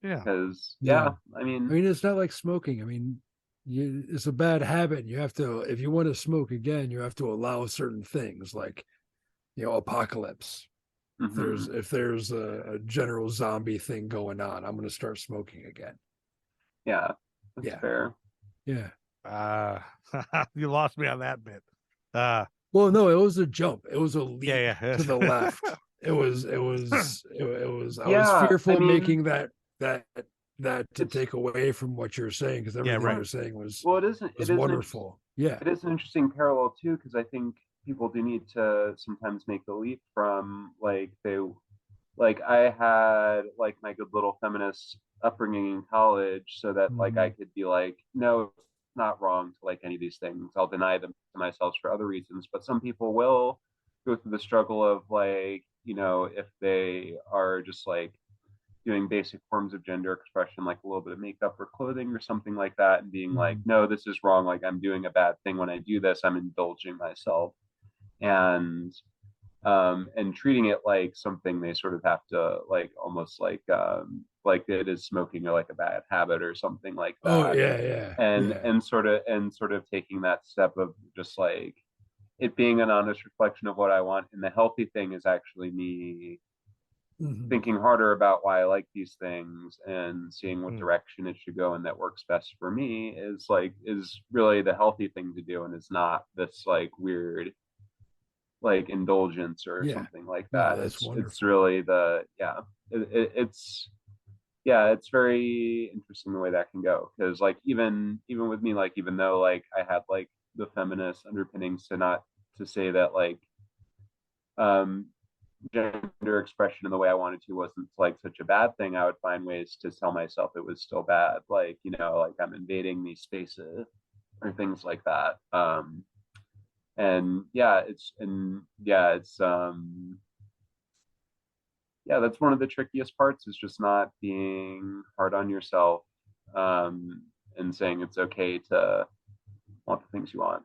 because I mean, it's not like smoking. I mean, it's a bad habit. You have to, if you want to smoke again, you have to allow certain things, like, apocalypse. If there's a general zombie thing going on, I'm going to start smoking again. Yeah, that's fair. Yeah. You lost me on that bit. Well, no, it was a jump. It was a leap to the left. I was fearful of making that to take away from what you're saying, because everything you're saying was wonderful. It is an interesting parallel too, because I think people do need to sometimes make the leap from like I had like my good little feminist upbringing in college, so that like I could be like, no, it's not wrong to like any of these things. I'll deny them to myself for other reasons. But some people will go through the struggle of like, if they are just like doing basic forms of gender expression, like a little bit of makeup or clothing or something like that, and being like, no, this is wrong. Like, I'm doing a bad thing when I do this. I'm indulging myself. And treating it like something they sort of have to like, almost like it is smoking or like a bad habit or something like that. And sort of taking that step of just like it being an honest reflection of what I want. And the healthy thing is actually me thinking harder about why I like these things and seeing what direction it should go and that works best for me is really the healthy thing to do, and is not this like weird like indulgence or something like that. It's really it's very interesting the way that can go, because like even with me, like even though like I had like the feminist underpinnings to say that like gender expression in the way I wanted to wasn't like such a bad thing, I would find ways to tell myself it was still bad, like like I'm invading these spaces or things like that. That's one of the trickiest parts, is just not being hard on yourself, and saying it's okay to want the things you want.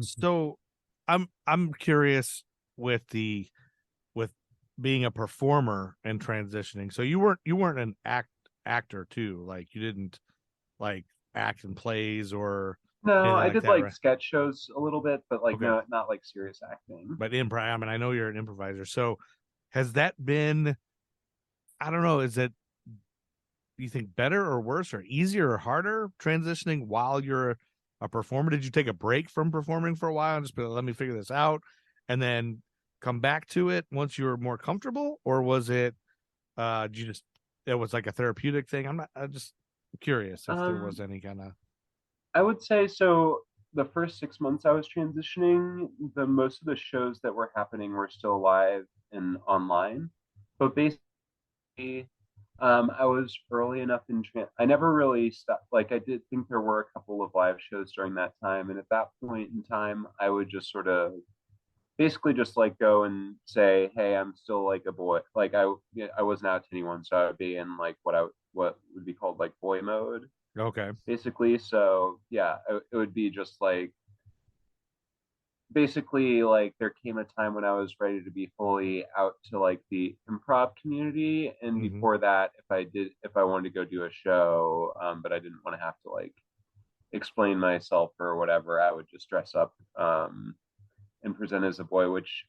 So I'm curious with being a performer and transitioning. So you weren't an actor too, like you didn't like act in plays or no, I did like sketch shows a little bit, but like no, not like serious acting. But improv, I mean, I know you're an improviser. So has that been, I don't know, is it, do you think better or worse or easier or harder transitioning while you're a performer? Did you take a break from performing for a while and just be like, let me figure this out, and then come back to it once you were more comfortable? Or was it did you just, it was like a therapeutic thing? I'm just curious if there was any kind of. I would say so. The first 6 months I was transitioning, the most of the shows that were happening were still live and online. But basically, I was early enough in I never really stopped. Like, I did think there were a couple of live shows during that time, and at that point in time, I would just sort of basically just like go and say, "Hey, I'm still like a boy." Like, I wasn't out to anyone, so I would be in like what would be called like boy mode, Okay. basically. So yeah, it would be just like basically like there came a time when I was ready to be fully out to like the improv community, and Mhm. before that, if I wanted to go do a show, but I didn't want to have to like explain myself or whatever, I would just dress up and present as a boy, which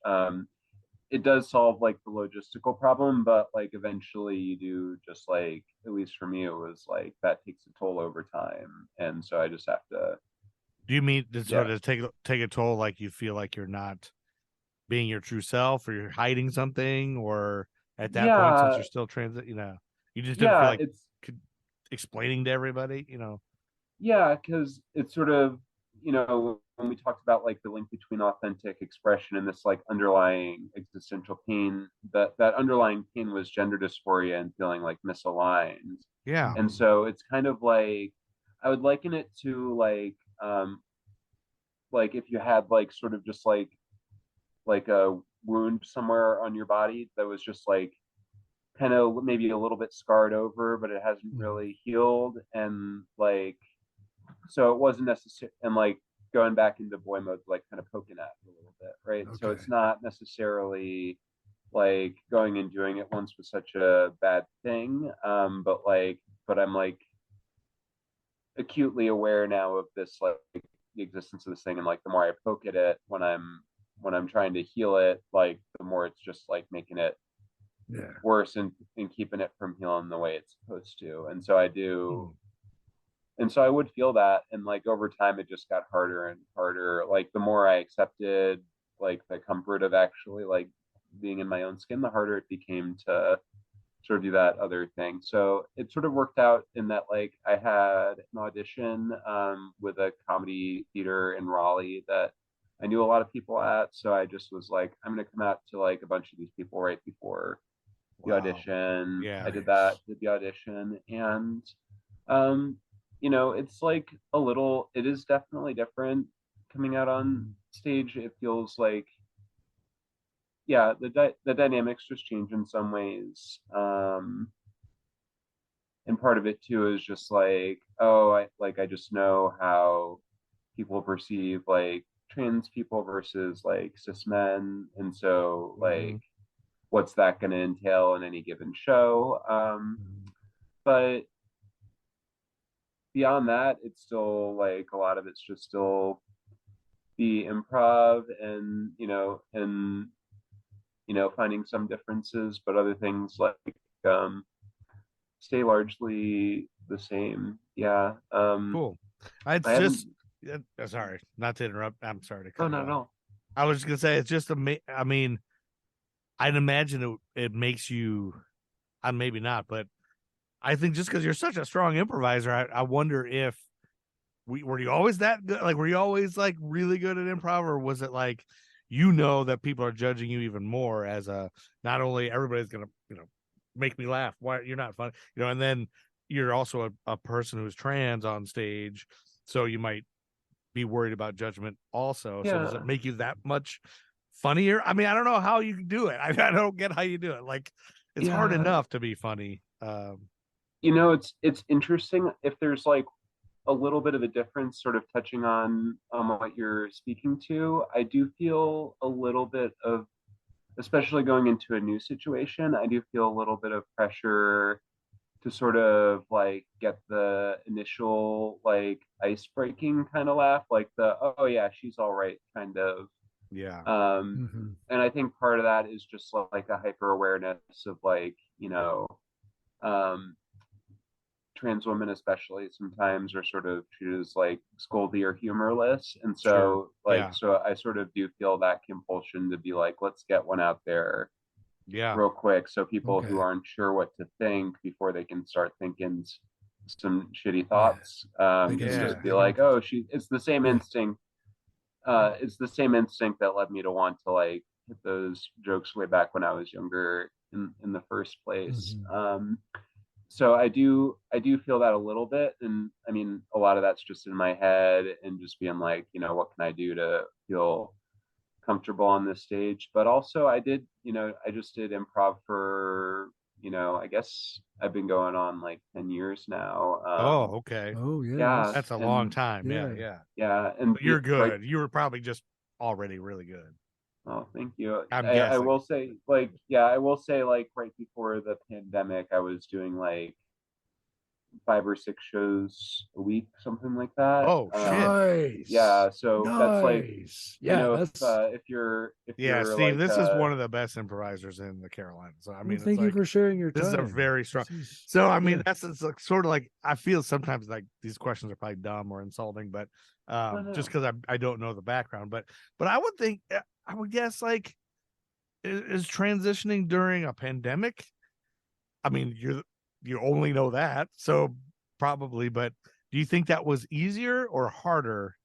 it does solve like the logistical problem, but like eventually you do just like, at least for me, it was like that takes a toll over time, and so I just have to. Do you mean to Yeah. sort of take a toll, like you feel like you're not being your true self, or you're hiding something, or at that point, since Yeah, you're still transit, you just didn't feel yeah, like explaining to everybody. yeah, because it's sort of, when we talked about like the link between authentic expression and this like underlying existential pain, that underlying pain was gender dysphoria and feeling like misaligned. Yeah. And so it's kind of like, I would liken it to like if you had like sort of just like a wound somewhere on your body that was just like kind of maybe a little bit scarred over, but it hasn't really healed, and like so it wasn't necessary, and like going back into boy mode, like kind of poking at it a little bit, right? So Okay. it's not necessarily like going and doing it once was such a bad thing, but I'm like acutely aware now of this, like the existence of this thing, and like the more I poke at it when I'm trying to heal it, like the more it's just like making it Yeah. worse, and keeping it from healing the way it's supposed to. And so I do, and so I would feel that, and like over time it just got harder and harder, like the more I accepted like the comfort of actually like being in my own skin, the harder it became to sort of do that other thing. So it sort of worked out in that like I had an audition with a comedy theater in Raleigh that I knew a lot of people at, so I just was like, I'm gonna come out to like a bunch of these people right before the Wow. audition. Yeah. I did that, did the audition, and um, it's like it is definitely different coming out on stage. It feels like, yeah, the dynamics just change in some ways. And part of it too is just like, oh, I just know how people perceive like trans people versus like cis men, and so Mhm. like what's that going to entail in any given show. But beyond that, it's still like a lot of it's just still the improv, and finding some differences, but other things like um stay largely the same. Yeah. Cool. It's I haven't. just, sorry, not to interrupt. I'm sorry to Oh, cut you not at off. all. I was just gonna say it's just I mean, I'd imagine it makes you. Maybe not, but I think just because you're such a strong improviser, I wonder if were you always that good? Like, were you always like really good at improv, or was it like that people are judging you even more as a, not only everybody's gonna make me laugh, why you're not funny, and then you're also a person who's trans on stage, so you might be worried about judgment also. So does it Yeah. make you that much funnier? I mean, I don't know how you can do it. I don't get how you do it. Like, it's hard Yeah. enough to be funny. It's interesting if there's like a little bit of a difference, sort of touching on what you're speaking to. I do feel a little bit of, especially going into a new situation, I do feel a little bit of pressure to sort of like get the initial like ice breaking kind of laugh, like the, oh yeah, she's all right kind of. Yeah. And I think part of that is just like a hyper awareness of like, um trans women especially sometimes are sort of treated as like scoldy or humorless, and so so I sort of do feel that compulsion to be like, let's get one out there real quick, so people who aren't sure what to think before they can start thinking some shitty thoughts can just be like, oh, it's the same instinct. It's the same instinct that led me to want to like hit those jokes way back when I was younger in the first place. So I do feel that a little bit, and I mean a lot of that's just in my head and just being like, you know, what can I do to feel comfortable on this stage? But also I just did improv for, you know, I guess I've been going on like 10 years now. Okay. Oh yeah. Yeah, That's a long time. Yeah. And But you're good. Right, You were probably just already really good. oh, thank you. I'm I guessing. will say, like, yeah, I will say, like, right before the pandemic, I was doing like 5 or 6 shows a week, something like that. Oh shit. Nice. Yeah, so that's like, yeah, I know that's if you're Steve, like, this is one of the best improvisers in the Carolinas. So I mean, thank you for sharing your time. This is a very strong. So I mean, that's it's like, sort of like, I feel sometimes like these questions are probably dumb or insulting, but just because I don't know the background, but I would think, I would guess, like, is transitioning during a pandemic? I mean, you only know that, so probably, but do you think that was easier or harder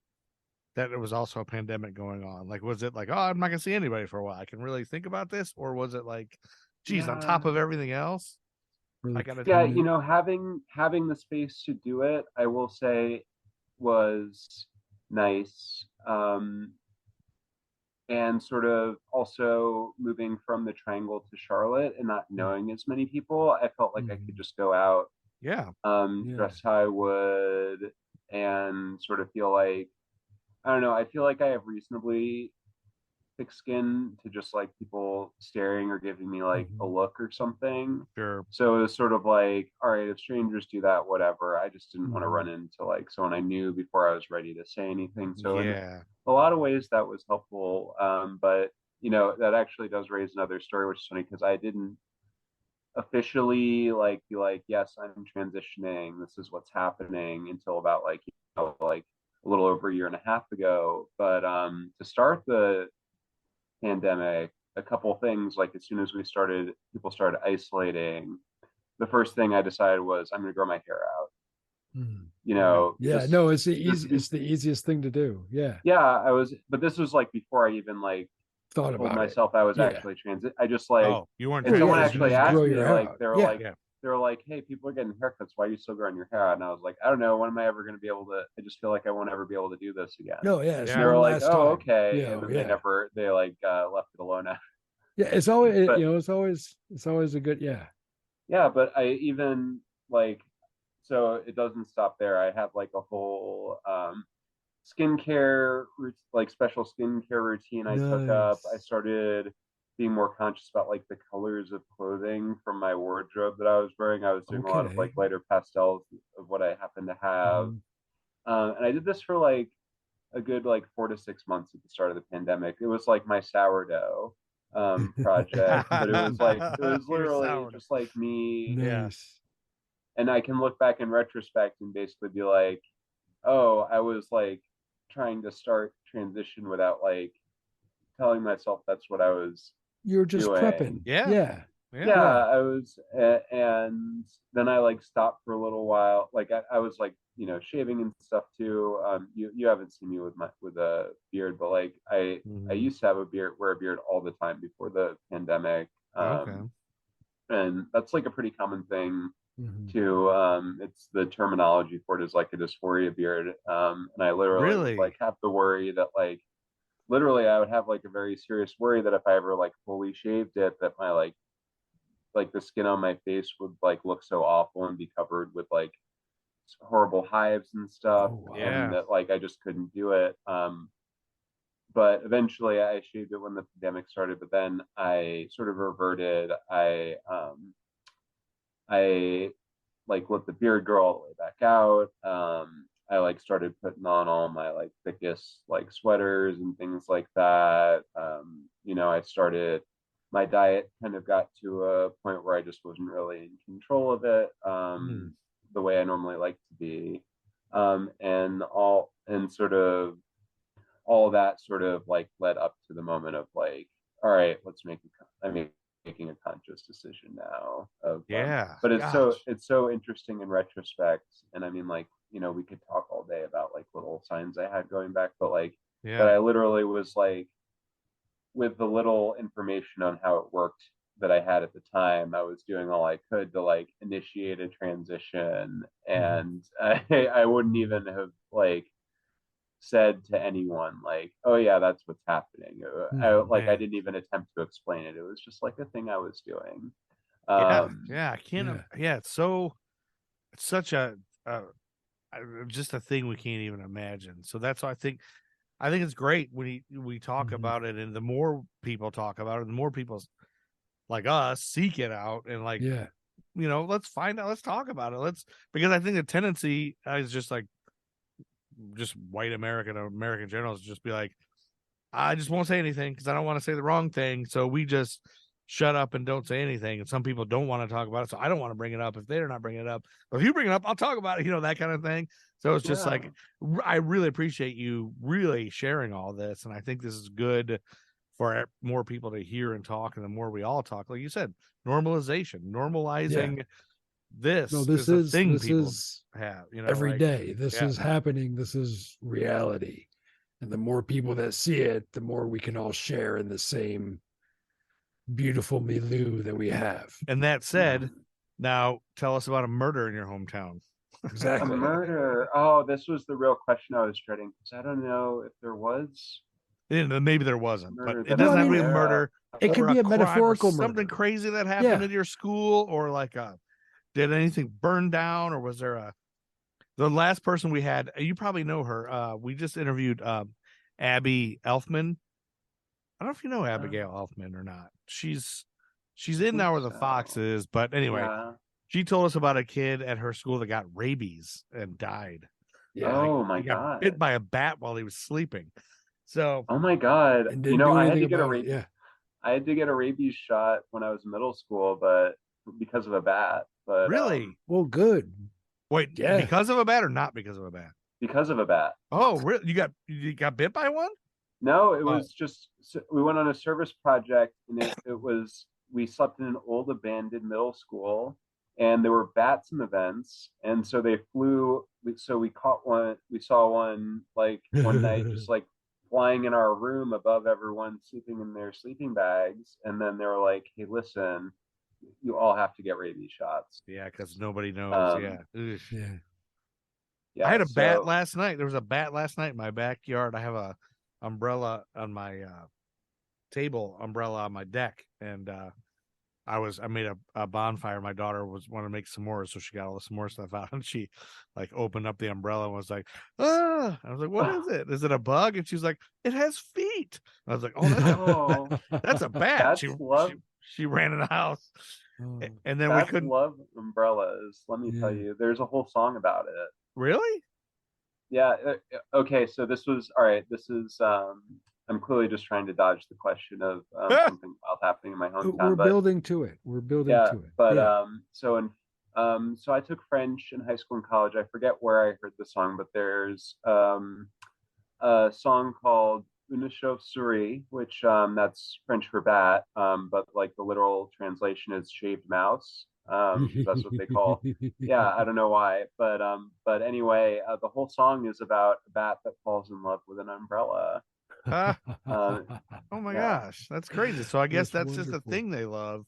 that it was also a pandemic going on? Like, was it like, oh, I'm not gonna see anybody for a while, I can really think about this? Or was it like, geez, on top of everything else, I gotta you know, having the space to do it, I will say, was nice. And sort of also moving from the Triangle to Charlotte and not knowing as many people, I felt like I could just go out, dress how I would, and sort of feel like, I don't know, I feel like I have reasonably thick skin to just like people staring or giving me like a look or something. Sure. So it was sort of like, all right, if strangers do that, whatever. I just didn't want to run into like someone I knew before I was ready to say anything. So in a lot of ways that was helpful. But you know, that actually does raise another story, which is funny because I didn't officially like be like, yes, I'm transitioning, this is what's happening, until about like, you know, like a little over a year and a half ago. But to start the pandemic, a couple things, like as soon as people started isolating, the first thing I decided was I'm going to grow my hair out. You know, it's the easiest thing to do. But this was like before I even like thought told about myself I was actually transit. I just like, you weren't. And someone actually asked me, like, they were like, hey, people are getting haircuts, why are you still growing your hair out? And I was like, I don't know, when am I ever going to be able to? I just feel like I won't ever be able to do this again. And they were like, oh, okay. And then they like left it alone after. It's always, it's always a good, but I even like, so it doesn't stop there. I have like a whole skincare, like special skincare routine I took up. I started being more conscious about like the colors of clothing from my wardrobe that I was wearing. I was doing a lot of like lighter pastels of what I happen to have. And I did this for like a good like 4 to 6 months at the start of the pandemic. It was like my sourdough project, but it was literally just like me. And I can look back in retrospect and basically be like, oh, I was like trying to start transition without like telling myself that's what I was. You were just doing. prepping. I was, and then I like stopped for a little while. Like I was like, you know, shaving and stuff too. You haven't seen me with a beard, but like I used to have wear a beard all the time before the pandemic. And that's like a pretty common thing too. It's the terminology for it is like a dysphoria beard. And I literally like have to worry that like, literally I would have like a very serious worry that if I ever like fully shaved it, that my like the skin on my face would like look so awful and be covered with like horrible hives and stuff. And that like I just couldn't do it. But eventually I shaved it when the pandemic started, but then I sort of reverted. I like let the beard grow all the way back out. I like started putting on all my like thickest like sweaters and things like that. You know, my diet kind of got to a point where I just wasn't really in control of it. the way I normally like to be. And sort of all that sort of like led up to the moment of like, all right, let's making a conscious decision now of but it's so interesting in retrospect. And I mean, like, you know, we could talk all day about like little signs I had going back, but like that I literally was like, with the little information on how it worked that I had at the time, I was doing all I could to like initiate a transition. And I wouldn't even have like said to anyone like, oh yeah, that's what's happening. I didn't even attempt to explain it. It was just like a thing I was doing. I can't. It's such a just a thing we can't even imagine. So that's why I think it's great when we talk about it, and the more people talk about it, the more people like us seek it out, and like, you know, let's find out, let's talk about it. Because I think the tendency is just like, just white American or American generals just be like, I just won't say anything because I don't want to say the wrong thing. So we just shut up and don't say anything. And some people don't want to talk about it. So I don't want to bring it up if they're not bringing it up. But if you bring it up, I'll talk about it, you know, that kind of thing. So it's just like, I really appreciate you really sharing all this. And I think this is good for more people to hear and talk. And the more we all talk, like you said, normalizing this. No, this is thing this people is have, you know, every like, day. This is happening. This is reality. And the more people that see it, the more we can all share in the same beautiful milieu that we have. And that said, now tell us about a murder in your hometown. Exactly. A murder. Oh, this was the real question I was dreading, because I don't know if there was. Maybe there wasn't, but it Murder doesn't have to I'm be a aware murder. It could or be a crime or metaphorical something murder. crazy that happened at your school, or like did anything burn down, or was there the last person we had, you probably know her. We just interviewed Abby Elfman. I don't know if you know Abigail Elfman or not. She's in now where the Fox is, but anyway, she told us about a kid at her school that got rabies and died. Yeah. He got bit by a bat while he was sleeping. So, oh my God, you know, I had to get a rabies. Yeah. I had to get a rabies shot when I was in middle school, but because of a bat. But really, well, good. Wait, because of a bat or not because of a bat? Because of a bat. Oh, really? You got bit by one? No, it was just, we went on a service project, and we slept in an old abandoned middle school, and there were bats in the vents, and so they flew. So we caught one. We saw one like one night, just like flying in our room above everyone sleeping in their sleeping bags, and then they were like, "Hey, listen, you all have to get rabies shots." Yeah, because nobody knows. Yeah. I had a bat last night. There was a bat last night in my backyard. I have a umbrella on my table, umbrella on my deck, and I made a bonfire. My daughter wanted to make s'mores, so she got all the s'more stuff out, and she like opened up the umbrella and was like, ah. I was like, what is it? Is it a bug? And she's like, it has feet. I was like, oh, that's a bat. She ran in the house. And then we couldn't love umbrellas. Let me tell you, there's a whole song about it. Really? Yeah. Okay. So this was all right. This is I'm clearly just trying to dodge the question of something wild happening in my hometown. We're building to it. But so I took French in high school and college. I forget where I heard the song, but there's a song called Une chauve-souris, which that's French for bat, but like the literal translation is shaved mouse. That's what they call. Yeah, I don't know why, but anyway, the whole song is about a bat that falls in love with an umbrella. Oh my gosh, that's crazy. So I guess that's just the thing they love.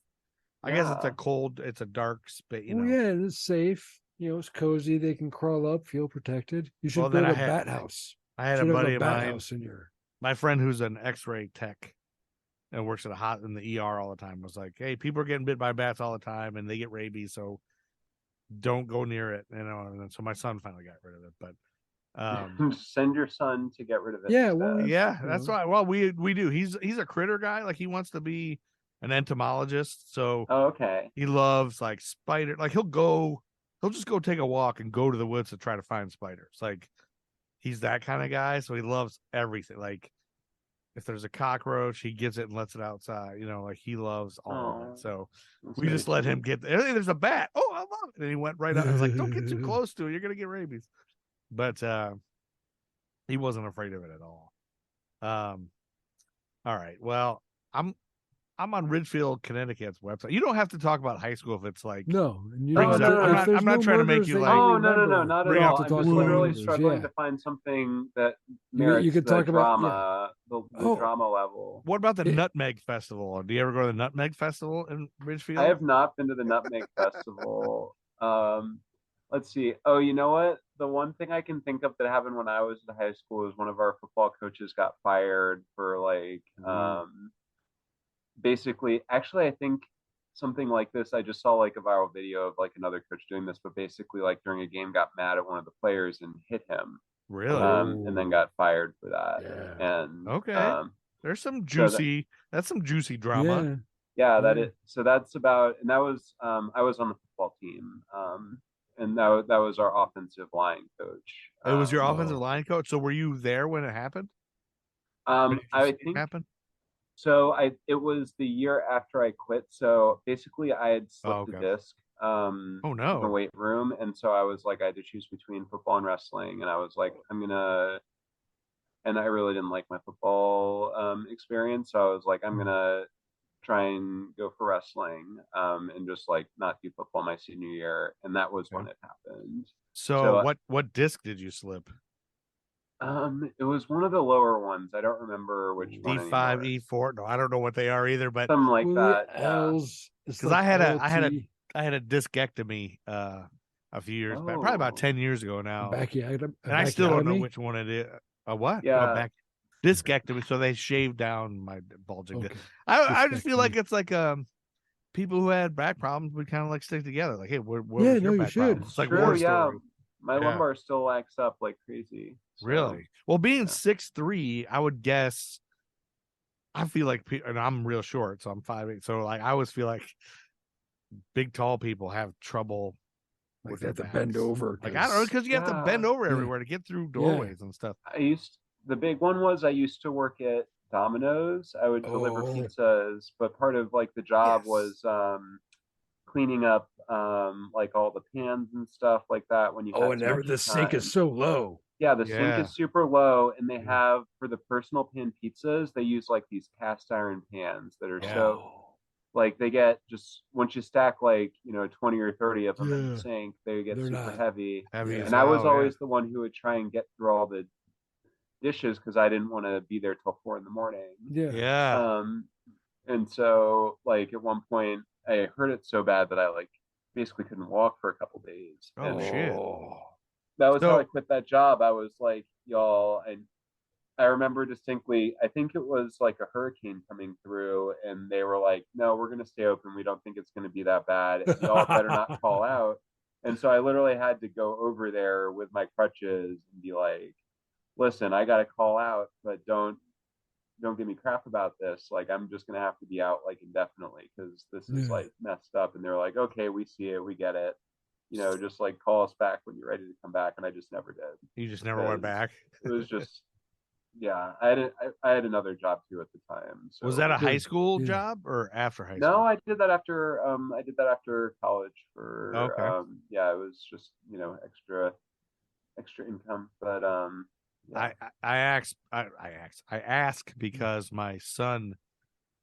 I guess it's a dark space. You know? And it's safe. You know, it's cozy. They can crawl up, feel protected. You should build a bat house. I had a buddy of mine, in my friend who's an X-ray tech and works in the ER all the time, was like, hey, people are getting bit by bats all the time and they get rabies, so don't go near it. You know, and so my son finally got rid of it. But send your son to get rid of it. Yeah, that's why. Well, we do. He's a critter guy. Like, he wants to be an entomologist. So he loves like spider. Like he'll just go take a walk and go to the woods to try to find spiders. Like, he's that kind of guy. So he loves everything. Like, if there's a cockroach, he gets it and lets it outside. You know, like, he loves all of it. So we just let him get there. Hey, there's a bat. Oh, love it. And he went right up. I was like, don't get too close to it. You're going to get rabies. But he wasn't afraid of it at all. All right. Well, I'm on Ridgefield, Connecticut's website. You don't have to talk about high school if it's like No, and you brings don't up- have to- I'm not if there's trying to make murders you that like- Oh, no, remember, not at bring all. up I'm the just talking literally murders, struggling yeah. to find something that You merits could the talk about- drama, the Oh. drama level. What about the Yeah. Nutmeg Festival? Do you ever go to the Nutmeg Festival in Ridgefield? I have not been to the Nutmeg Festival. Let's see. Oh, you know what? The one thing I can think of that happened when I was in high school is one of our football coaches got fired for like basically, actually, I think something like this. I just saw like a viral video of like another coach doing this, but basically like during a game got mad at one of the players and hit him. Really? And then got fired for that. Yeah. And Okay. There's some so juicy. That's some juicy drama. Yeah. that Yeah. is so that's about, and that was I was on the football team, and that was our offensive line coach. It was your Oh. offensive line coach. So were you there when it happened? Or did you I see it think happen? so. It was the year after I quit. So basically, I had slipped okay. a disc Oh in the no. weight room, and so I was like, I had to choose between football and wrestling, and I was like, and I really didn't like my football experience, so I was like, I'm gonna try and go for wrestling, and just like not do football my senior year, and that was when it happened. So what disc did you slip? It was one of the lower ones. I don't remember which one. D5, anymore. E4. No, I don't know what they are either, but Something like Well, that. the Yeah. L's, it's because like I had a LT, discectomy a few years back, probably about Oh. 10 years ago now. and I still don't know which one it is. A what? Yeah. No, discectomy. So they shaved down my bulging disc. Okay. I just feel like Discectomy. it's like people who had back problems would kind of like stick together. Like, hey, what Yeah, was your no, you back should. problem? It's like True, war yeah. story. My Yeah. lumbar still acts up like crazy. So. Really? Well, being Yeah. 6'3", I would guess. I feel like, and I'm real short, so I'm 5'8". So like, I always feel like big, tall people have trouble Like with they have to their bend backs. over. Like I don't know, because you have to bend Yeah. over Yeah. everywhere to get through doorways and stuff. The big one was I used to work at Domino's. I would deliver Oh. pizzas, but part of like the job Yes. was cleaning up like all the pans and stuff like that when you Oh, had and some the extra sink time. is so low. Yeah, the sink Yeah. is super low, and they Yeah. have, for the personal pan pizzas, they use like these cast iron pans that are so like they get, just once you stack like 20 or 30 of them in Yeah. the sink, they get They're super not heavy. Heavy Yeah. as And I was hell, yeah. always the one who would try and get through all the dishes because I didn't want to be there till 4 a.m. Yeah. Yeah. And so like at one point I hurt it so bad that I like basically couldn't walk for a couple days. Oh, And shit. that was how I So- quit that job. I was like, y'all, and I remember distinctly, I think it was like a hurricane coming through, and they were like, no, we're going to stay open. We don't think it's going to be that bad. And y'all better not call out. And so I literally had to go over there with my crutches and be like, listen, I got to call out, but don't give me crap about this. Like, I'm just going to have to be out like indefinitely because this is Yeah. like messed up. And they're like, okay, we see it. We get it. Just like call us back when you're ready to come back. And I just never did. You just never went Because back. It was just, yeah, I had another job too at the time. So Was that a high Good. school Yeah. job or after high No, school? I did that after college for Okay. yeah, it was just, extra income. But yeah. I ask because my son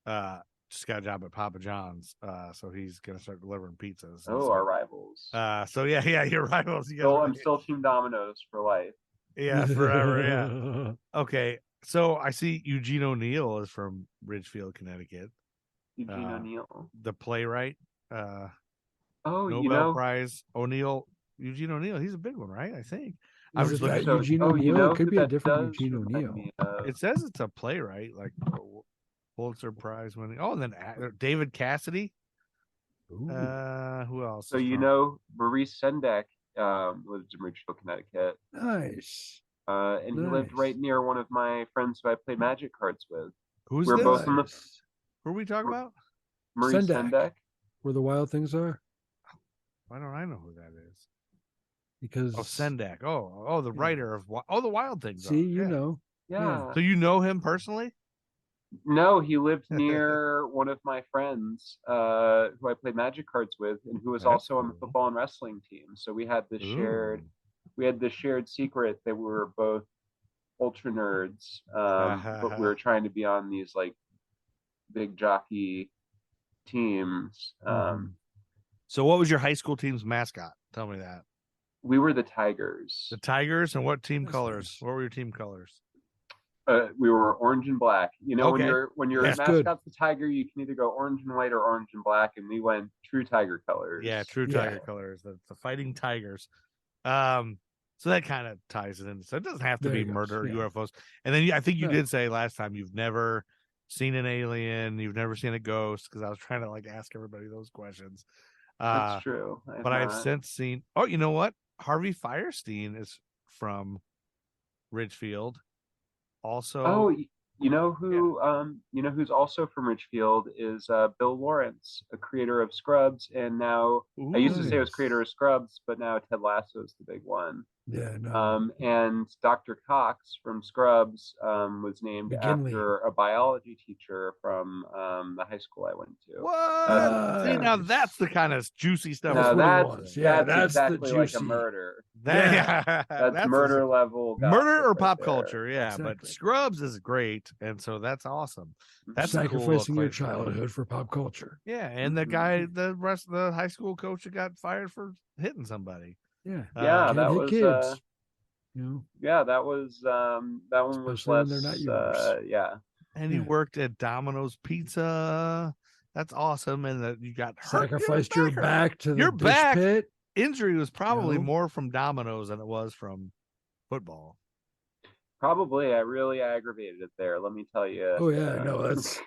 just got a job at Papa John's, so he's gonna start delivering pizzas. and our stuff. rivals. So yeah, you're rivals. You guys So are- I'm still Team Domino's for life. yeah, forever. Yeah. Okay, so I see Eugene O'Neill is from Ridgefield, Connecticut. Eugene O'Neill. The playwright, Oh, Nobel Prize Eugene O'Neill. He's a big one, right? I think. I Is was it that looking. Eugene oh, O'Neill? It could who be a that different does Eugene remind O'Neill. me of? It says it's a playwright, like Pulitzer Prize winning. Oh, and then David Cassidy. Ooh. Who else? So is from- Maurice Sendak lives in Ridgefield, Connecticut, Nice. and he lived Nice. right near one of my friends who I play magic cards with. Who's we're this? both in the- Nice. Who are we talking about? Maurice Sendak. Sendak. Where the wild things are? Why don't I know who that is? Because Oh, Sendak. Oh, the writer of the Wild Things. see, Are. you Yeah. know. Yeah. So you know him personally? No, he lived near one of my friends who I played Magic cards with, and who was That's also on the cool. football and wrestling team. So Ooh. we had this shared secret that we were both ultra nerds, but we were trying to be on these like big jockey teams. So what was your high school team's mascot? Tell me that. We were the Tigers. The Tigers, and what team That's colors? nice. What were your team colors? We were orange and black. You know, Okay. when your That's good. mascot's the tiger, you can either go orange and white or orange and black, and we went true tiger colors. Yeah, true Yeah. tiger colors. The fighting tigers. So that kind of ties it in. So it doesn't have to There be you go. murder or Yeah. UFOs. And then I think you No. did say last time you've never seen an alien, you've never seen a ghost, because I was trying to like ask everybody those questions. That's true. But I've since seen. Oh, you know what? Harvey Firestein is from Ridgefield. Also, Oh, you know who's also from Ridgefield is Bill Lawrence, a creator of Scrubs, and now I used to say it was Nice. creator of Scrubs, but now Ted Lasso is the big one. Yeah, no. And Dr. Cox from Scrubs was named McGinley. after a biology teacher from the high school I went to. what? See, now Nice. that's the kind of juicy stuff. That's No, what that's, it was. Yeah, that's exactly the like a juicy. murder. That's Murder level gossip murder or right pop there. culture, yeah. But Exactly. Scrubs is great, and so that's awesome. That's a cool Sacrificing your claim to fame. childhood for pop culture. Yeah, and the guy, the rest of the high school coach that got fired for hitting somebody. Yeah. Yeah, Can't that hit was kids. You know, yeah, that one was Especially when less they're not yours. yeah. And you Yeah. worked at Domino's Pizza. That's awesome. And that you got hurt. sacrificed your back to the Your dish back pit. injury was probably No. more from Domino's than it was from football. Probably I really aggravated it there, let me tell you. Oh yeah, no, that's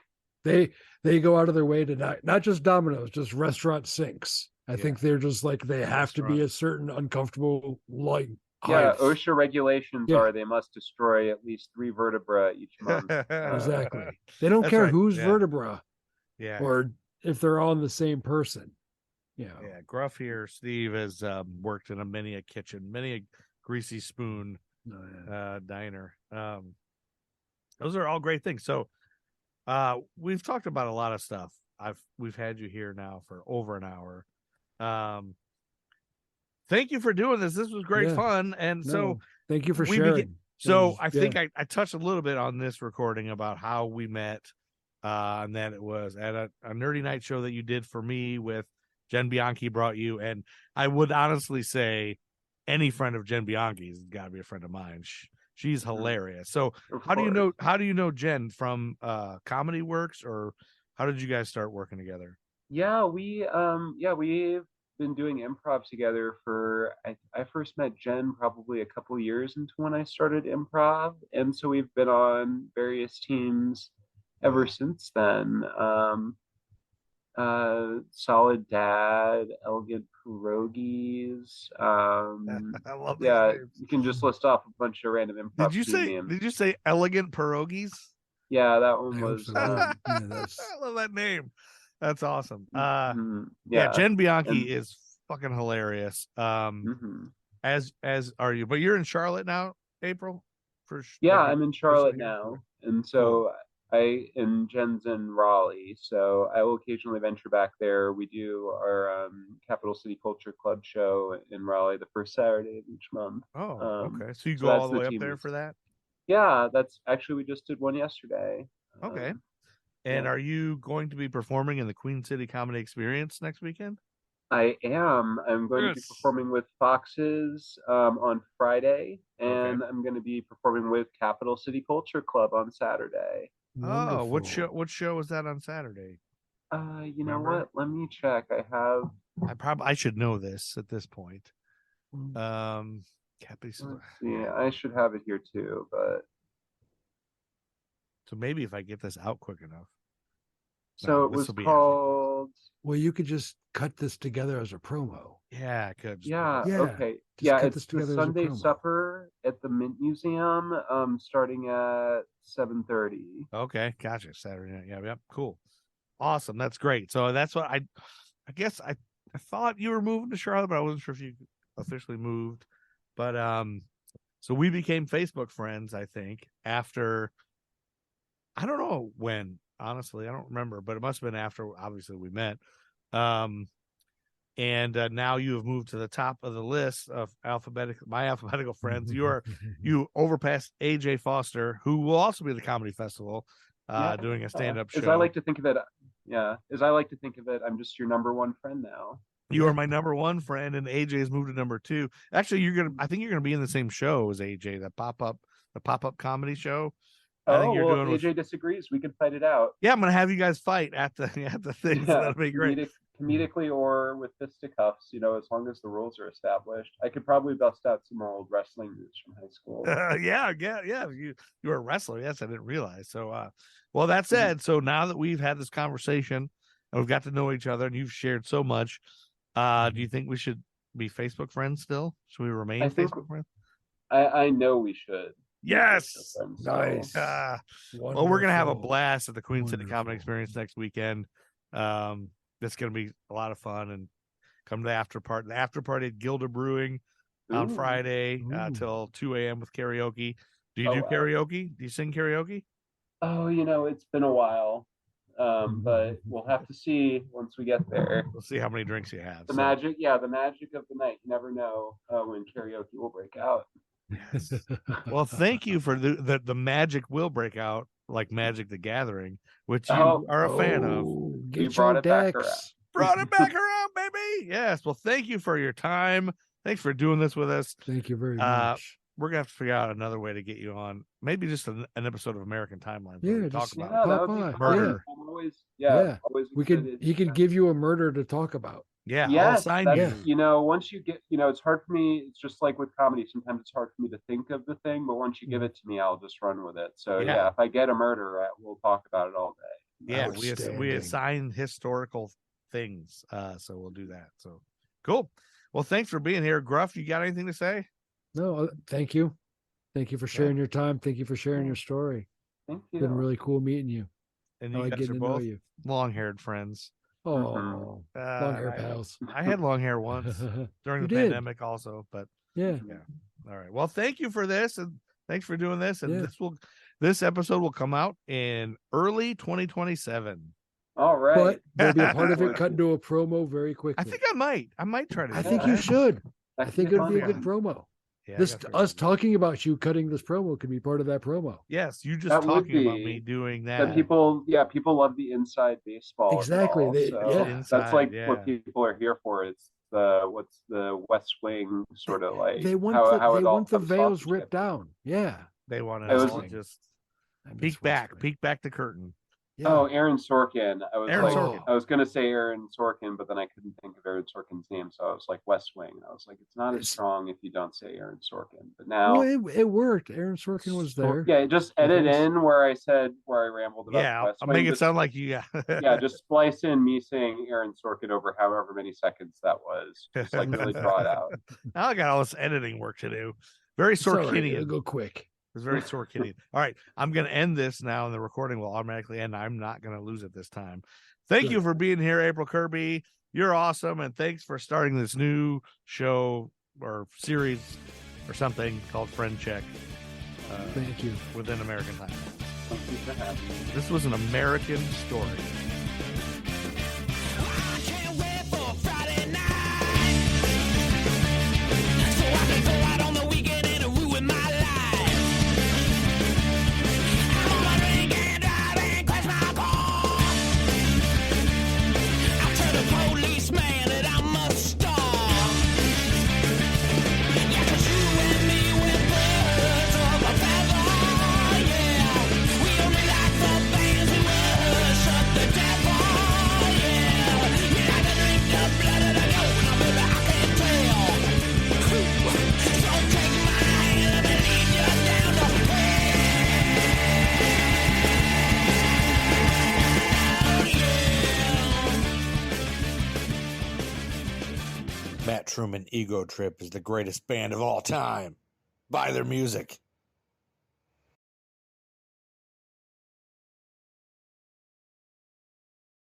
they go out of their way to not just Domino's, just restaurant sinks. I think they're just like they have to be a certain uncomfortable like yeah, height. OSHA regulations Yeah. are they must destroy at least 3 vertebrae each month. Exactly. They don't That's care right, whose yeah. vertebra Yeah. or if they're all the same person. Yeah. Yeah. Gruff here, Steve has worked in many a kitchen, many a greasy spoon diner. Those are all great things. So we've talked about a lot of stuff. We've had you here now for over an hour. Thank you for doing this. This was great fun. And so thank you for sharing. I think I touched a little bit on this recording about how we met. And that it was at a nerdy night show that you did for me with Jen Bianchi brought you. And I would honestly say any friend of Jen Bianchi's has got to be a friend of mine. She's hilarious. So how do you know Jen from Comedy Works, or how did you guys start working together? Yeah, we've been doing improv together for I first met Jen probably a couple years into when I started improv, and so we've been on various teams ever since then. Solid Dad, Elegant Pierogies. I love these yeah, names. you can just list off a bunch of random improv names. Did you say Elegant Pierogies? Yeah, that one I hope was so. I love that name. That's awesome. Yeah, Jen Bianchi is fucking hilarious. As are you, but you're in Charlotte now, April? I'm in Charlotte now, and so and Jen's in Raleigh, so I will occasionally venture back there. We do our Capital City Culture Club show in Raleigh the first Saturday of each month. Oh, okay. So you go all the way up there for that? Yeah, that's actually, we just did one yesterday. Okay. And are you going to be performing in the Queen City Comedy Experience next weekend? I am. I'm going to be performing with Foxes on Friday, and I'm going to be performing with Capital City Culture Club on Saturday. Wonderful. Oh, what show was that on Saturday? You know what? Let me check. I should know this at this point. Let's see. I should have it here too, but so maybe if I get this out quick enough. So it was called. Well, you could just cut this together as a promo. Yeah, I could. Okay. It's the Sunday supper at the Mint Museum, starting at 7:30. Okay, gotcha. Saturday night. Yeah, cool. Awesome. That's great. So that's what I guess I thought you were moving to Charlotte, but I wasn't sure if you officially moved. But so we became Facebook friends, I think, after I don't know when, honestly, I don't remember, but it must have been after, obviously, we met. And now you have moved to the top of the list of my alphabetical friends. You overpassed AJ Foster, who will also be at the comedy festival, doing a stand-up show. As I like to think of it, I'm just your number one friend now. You are my number one friend, and AJ has moved to number two. Actually, I think you're gonna be in the same show as AJ, the pop-up comedy show. I think you're doing AJ disagrees. We could fight it out. Yeah, I'm gonna have you guys fight at the thing. So that'll be great. Comedically or with fisticuffs, as long as the rules are established. I could probably bust out some old wrestling moves from high school. Yeah. You were a wrestler. Yes, I didn't realize. So, well, that said, so now that we've had this conversation and we've got to know each other and you've shared so much, do you think we should be Facebook friends still? Should we remain Facebook friends? I know we should. Yes. Nice. Well, we're gonna have a blast at the Queen City Comedy Experience next weekend. That's gonna be a lot of fun, and come to the after party at Gilda Brewing on Friday till 2 a.m. with karaoke. Do you do karaoke? Do you sing karaoke? Oh, it's been a while. But we'll have to see once we get there. We'll see how many drinks you have. The magic of the night. You never know when karaoke will break out. Yes. Well, thank you for the magic will break out, like Magic the Gathering, which you are a fan of. You brought it back around. Brought it back around, baby. Yes. Well, thank you for your time. Thanks for doing this with us. Thank you very much. We're gonna have to figure out another way to get you on. Maybe just an episode of American Timeline. Yeah, talk about murder. Yeah. He can give you a murder to talk about. Yeah, yes, I'll sign you. Once you get, it's hard for me. It's just like with comedy. Sometimes it's hard for me to think of the thing, but once you give it to me, I'll just run with it. So yeah, if I get a murder, we'll talk about it all day. Yeah, we assign historical things, so we'll do that. So cool. Well, thanks for being here, Gruff. You got anything to say? No, thank you. Thank you for sharing your time. Thank you for sharing your story. Thank you. It's been really cool meeting you. And you guys are both long-haired friends. Oh, long hair pals. I had long hair once during the pandemic also, but yeah. All right. Well, thank you for this, and thanks for doing this. And this episode will come out in early 2027. All right. But there'll be a part of it cut into a promo very quickly. I think I might try to. I think you should. I think it'd be a good promo. Yeah, us talking about you cutting this promo could be part of that promo. Yes, you just talking about me doing that. That people love the inside baseball. Exactly. That's like what people are here for. It's what's the West Wing sort of like. They want the veils ripped down. Yeah, they want to just peek back the curtain. Yeah. Oh, Aaron Sorkin. I was going to say Aaron Sorkin, but then I couldn't think of Aaron Sorkin's name, so I was like West Wing. I was like, it's not as strong if you don't say Aaron Sorkin. But now it worked. Aaron Sorkin was there. Yeah, just edit in where I rambled about West I'll Wing. make it sound like you. Yeah, just splice in me saying Aaron Sorkin over however many seconds that was. Just like really draw it out. Now I got all this editing work to do. Very Sorkinian. It'll go quick. It's very Sorkinian. All right, I'm going to end this now, and the recording will automatically end. I'm not going to lose it this time. Thank you for being here, April Kirby. You're awesome, and thanks for starting this new show or series or something called Friend Check. Thank you. Within American Time. This was an American story. I can't wait for Friday night, so I can go out on the weekend and ruin my life. Policeman that I must stop. Yeah, 'cause you and me, we're birds of a feather, yeah. We only like the bands who worship the devil, yeah. You like to drink the blood of the goat, now baby, I can tell. So take my hand, let me lead you down to hell, yeah. Matt Truman Ego Trip is the greatest band of all time. Buy their music.